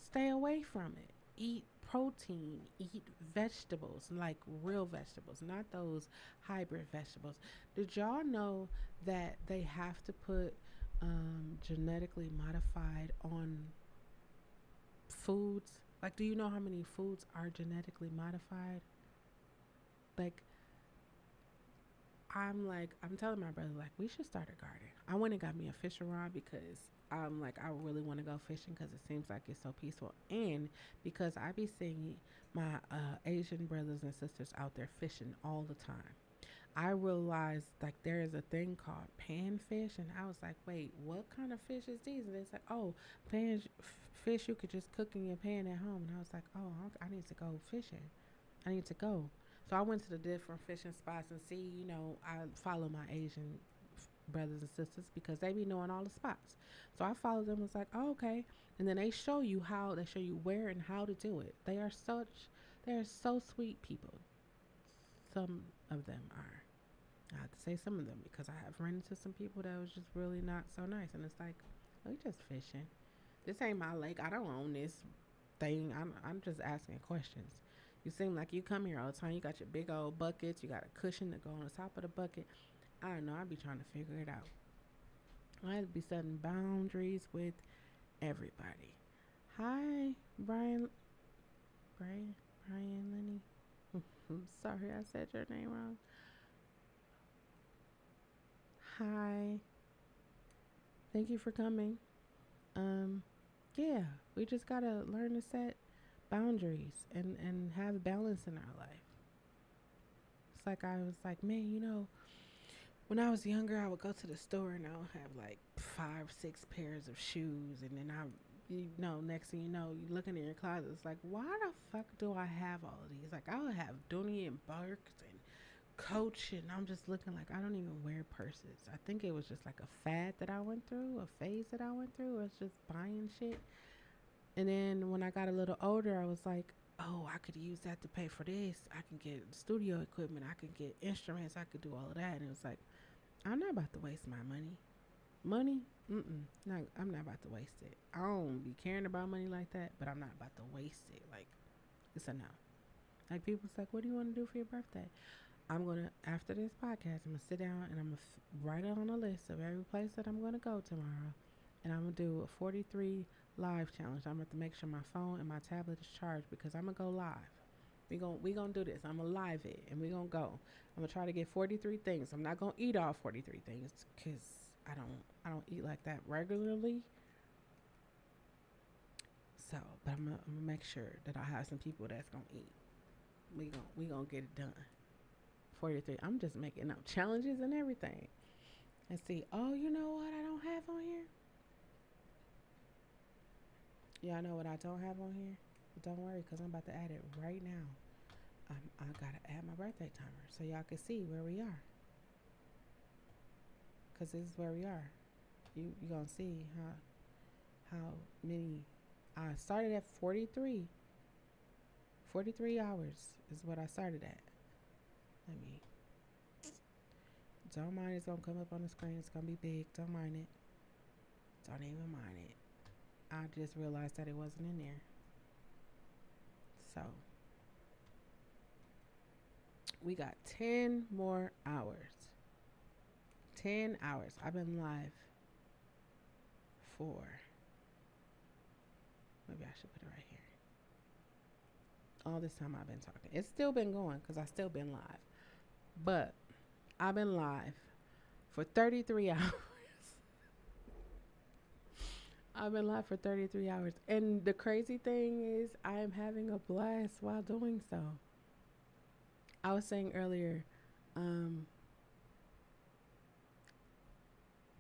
Stay away from it. Eat protein. Eat vegetables, like real vegetables, not those hybrid vegetables. Did y'all know that they have to put genetically modified on foods. Like, do you know how many foods are genetically modified? Like, I'm telling my brother, like, we should start a garden. I went and got me a fishing rod because I'm like, I really want to go fishing because it seems like it's so peaceful. And because I be seeing my Asian brothers and sisters out there fishing all the time. I realized like there is a thing called panfish, and I was like, wait, what kind of fish is these? And it's like, oh, fish you could just cook in your pan at home. And I was like, oh, I need to go fishing. I need to go. So I went to the different fishing spots and see, I follow my Asian brothers and sisters because they be knowing all the spots. So I followed them. Was like, oh, okay. And then they show you where and how to do it. They are so sweet people. Some of them are. I have to say some of them because I have run into some people that was just really not so nice. And it's like, we just fishing. This ain't my lake. I don't own this thing. I'm just asking questions. You seem like you come here all the time. You got your big old buckets. You got a cushion to go on the top of the bucket. I don't know. I be trying to figure it out. I have to be setting boundaries with everybody. Hi, Brian Lenny. I'm sorry I said your name wrong. Hi. Thank you for coming. Um, yeah, we just gotta learn to set boundaries and have balance in our life. It's like I was like, man, when I was younger, I would go to the store and I would have like 5, 6 pairs of shoes, and then next thing you know, you looking in your closet, it's like, why the fuck do I have all of these? Like, I would have Dooney and Burks and Coach, and I'm just looking like I don't even wear purses. I think it was just like a fad that I went through, a phase that I went through. It was just buying shit. And then when I got a little older, I was like, oh, I could use that to pay for this. I can get studio equipment. I could get instruments. I could do all of that. And it was like, I'm not about to waste my money. Money? Not, I'm not about to waste it. I don't be caring about money like that, but I'm not about to waste it. Like, it's a no. Like, people's like, what do you want to do for your birthday? After this podcast, I'm going to sit down and I'm going to write it on a list of every place that I'm going to go tomorrow. And I'm going to do a 43 live challenge. I'm going to have to make sure my phone and my tablet is charged because I'm going to go live. We gonna do this. I'm going to live it and we going to go. I'm going to try to get 43 things. I'm not going to eat all 43 things because I don't eat like that regularly. So, but I'm gonna make sure that I have some people that's going to eat. We gonna get it done. 43. I'm just making up challenges and everything. And see, oh, you know what I don't have on here? Y'all know what I don't have on here? But don't worry, because I'm about to add it right now. I got to add my birthday timer so y'all can see where we are. Because this is where we are. You going to see how many. I started at 43. 43 hours is what I started at. Don't mind it's gonna come up on the screen. It's gonna be big. Don't mind it. Don't even mind it. I just realized that it wasn't in there. So we got 10 more hours. 10 hours. I've been live for, maybe I should put it right here. All this time I've been talking. It's still been going because I've still been live. But I've been live for 33 hours. I've been live for 33 hours. And the crazy thing is I am having a blast while doing so. I was saying earlier,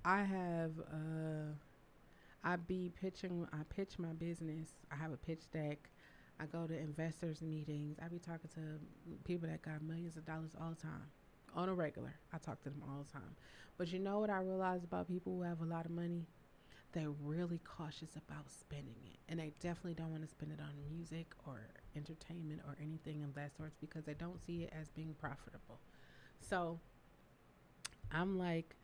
I have, I pitch my business. I have a pitch deck. I go to investors meetings. I be talking to people that got millions of dollars all the time. On a regular. I talk to them all the time. But you know what I realize about people who have a lot of money? They're really cautious about spending it. And they definitely don't want to spend it on music or entertainment or anything of that sort because they don't see it as being profitable. So I'm like,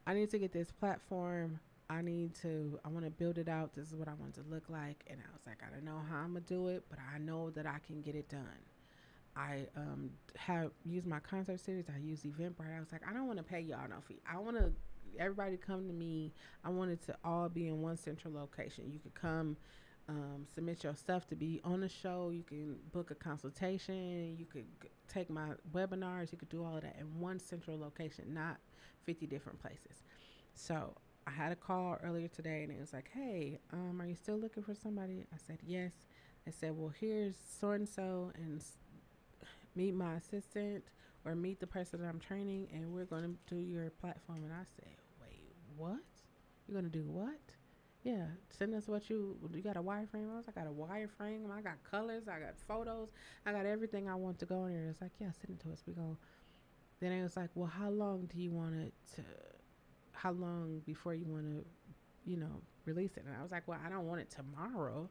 I need to get this platform. I want to build it out. This is what I want it to look like. And I was like, I don't know how I'm going to do it, but I know that I can get it done. I have used my concert series. I use Eventbrite. I was like, I don't want to pay y'all no fee. I want everybody to come to me. I want it to all be in one central location. You could come submit your stuff to be on the show. You can book a consultation. You could take my webinars. You could do all of that in one central location, not 50 different places. So I had a call earlier today and it was like, hey, are you still looking for somebody? I said, yes. I said, well, here's so and so, and meet my assistant or meet the person that I'm training, and we're going to do your platform. And I said, wait, what? You're going to do what? Yeah, send us what you got a wireframe. I got a wireframe. I got colors. I got photos. I got everything I want to go in there. It's like, yeah, send it to us. We go. Then it was like, well, how long do you want it to? How long before you want to, release it? And I was like, well, I don't want it tomorrow.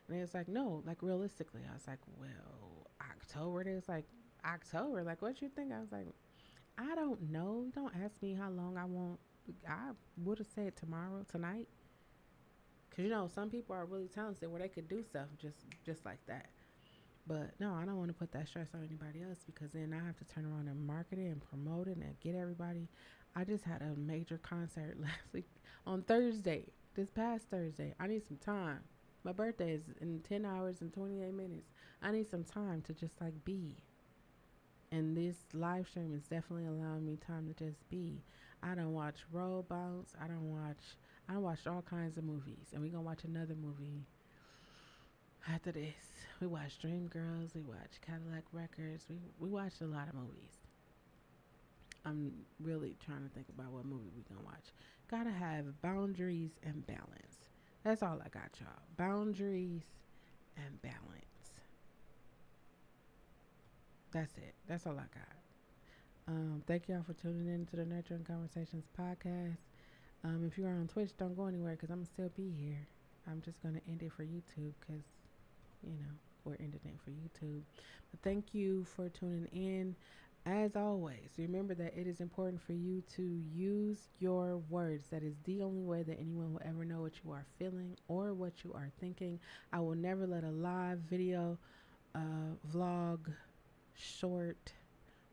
And it was like, no, like realistically. I was like, well, October. It was like, October. Like, what you think? I was like, I don't know. Don't ask me how long I want. I would have said tomorrow, tonight. Cause some people are really talented where they could do stuff just like that. But no, I don't want to put that stress on anybody else because then I have to turn around and market it and promote it and get everybody. I just had a major concert last week on Thursday, this past Thursday. I need some time. My birthday is in 10 hours and 28 minutes. I need some time to just like be. And this live stream is definitely allowing me time to just be. I don't watch road bounce. I watched all kinds of movies. And we're going to watch another movie after this. We watched Dreamgirls. We watched Cadillac Records. We watched a lot of movies. I'm really trying to think about what movie we going to watch. Gotta have boundaries and balance. That's all I got, y'all. Boundaries and balance. That's it. That's all I got. Thank y'all for tuning in to the Nurturing Conversations podcast. If you are on Twitch, don't go anywhere because I'm going to still be here. I'm just going to end it for YouTube because, we're ending it for YouTube. But thank you for tuning in. As always, remember that it is important for you to use your words. That is the only way that anyone will ever know what you are feeling or what you are thinking. I will never let a live video, vlog, short,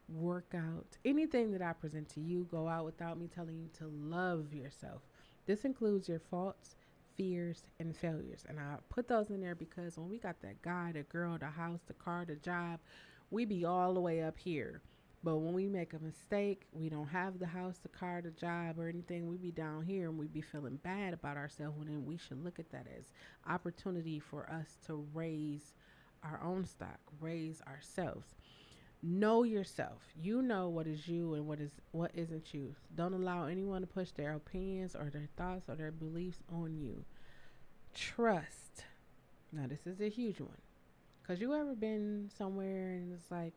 workout, anything that I present to you go out without me telling you to love yourself. This includes your faults, fears, and failures. And I put those in there because when we got that guy, the girl, the house, the car, the job, we be all the way up here. But when we make a mistake, we don't have the house, the car, the job, or anything. We be down here and we be feeling bad about ourselves. When then we should look at that as opportunity for us to raise our own stock, raise ourselves. Know yourself. You know what is you and what isn't you. Don't allow anyone to push their opinions or their thoughts or their beliefs on you. Trust. Now this is a huge one. Cause you ever been somewhere and it's like,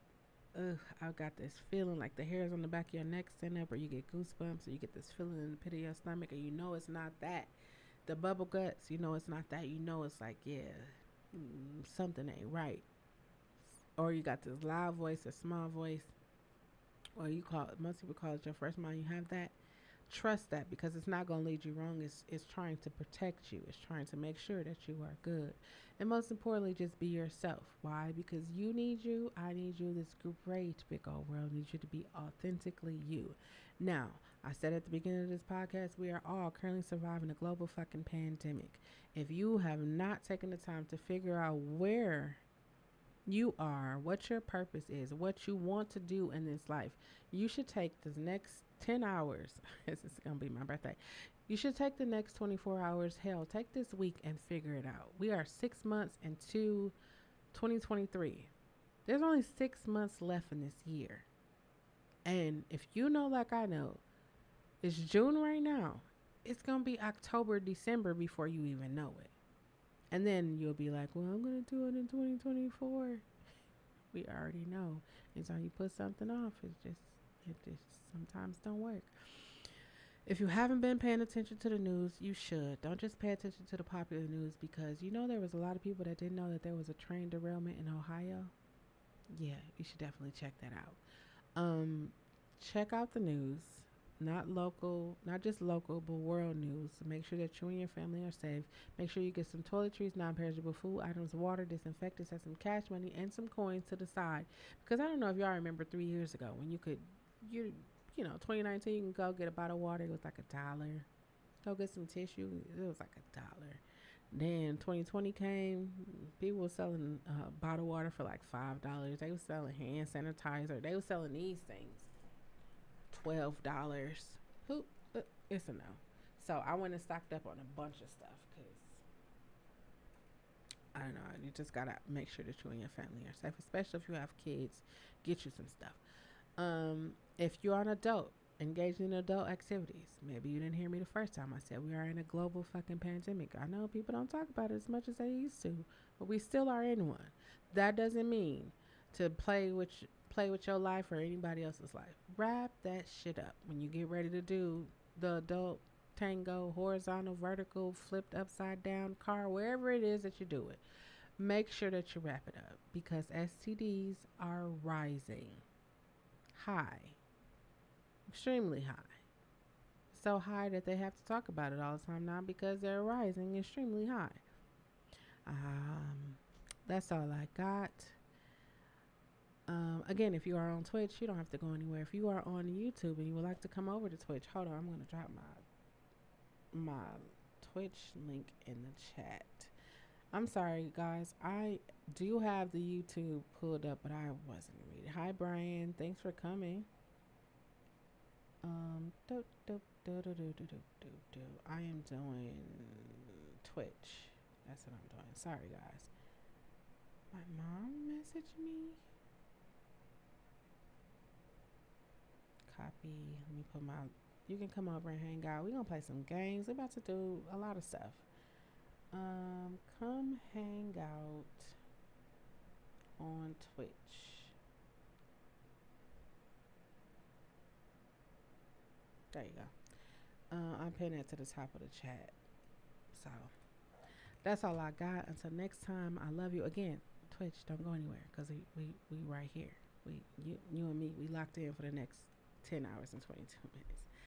ugh, I've got this feeling like the hairs on the back of your neck stand up, or you get goosebumps, or you get this feeling in the pit of your stomach, and you know it's not that. The bubble guts, you know it's not that. You know it's like, yeah, something ain't right. Or you got this loud voice, a small voice, or most people call it your first mind. You have that. Trust that because it's not going to lead you wrong. It's trying to protect you. It's trying to make sure that you are good. And most importantly, just be yourself. Why? Because you need you. I need you. This great big old world needs you to be authentically you. Now, I said at the beginning of this podcast, we are all currently surviving a global fucking pandemic. If you have not taken the time to figure out where you are, what your purpose is, what you want to do in this life, you should take this next 10 hours. This is going to be my birthday. You should take the next 24 hours. Hell, take this week and figure it out. We are 6 months into 2023. There's only 6 months left in this year. And if you know, like I know, it's June right now. It's going to be October, December before you even know it. And then you'll be like, well, I'm going to do it in 2024. We already know. Anytime you put something off, it just sometimes don't work. If you haven't been paying attention to the news, you should. Don't just pay attention to the popular news because there was a lot of people that didn't know that there was a train derailment in Ohio. Yeah, you should definitely check that out. Check out the news. Not just local, but world news. Make sure that you and your family are safe. Make sure you get some toiletries, non-perishable food items, water, disinfectants, and some cash money and some coins to the side. Because I don't know if y'all remember 3 years ago when 2019, you can go get a bottle of water. It was like $1. Go get some tissue. It was like $1. Then 2020 came, people were selling bottled water for like $5. They were selling hand sanitizer. They were selling these things $12. Who? It's a no. So I went and stocked up on a bunch of stuff because I don't know. You just gotta make sure that you and your family are safe, especially if you have kids. Get you some stuff. If you're an adult, engage in adult activities. Maybe you didn't hear me the first time I said we are in a global fucking pandemic. I know people don't talk about it as much as they used to, but we still are in one. That doesn't mean to play with your life or anybody else's life. Wrap that shit up when you get ready to do the adult tango, horizontal, vertical, flipped upside down car, wherever it is that you do it. Make sure that you wrap it up because STDs are rising high, extremely high. So high that they have to talk about it all the time now because they're rising extremely high. Um, that's all I got. Again, if you are on Twitch, you don't have to go anywhere. If you are on YouTube and you would like to come over to Twitch, hold on, I'm gonna drop my Twitch link in the chat. I'm sorry, guys. I do have the YouTube pulled up, but I wasn't reading. Hi, Brian. Thanks for coming. Do, do, do, do, do, do, do, do. I am doing Twitch. That's what I'm doing. Sorry, guys. My mom messaged me. Copy. Let me put my. You can come over and hang out. We're gonna play some games. We're about to do a lot of stuff. Come hang out on Twitch. There you go. I'm pinning it to the top of the chat. So that's all I got. Until next time, I love you. Again, Twitch, don't go anywhere because we right here. You and me, we locked in for the next 10 hours and 22 minutes.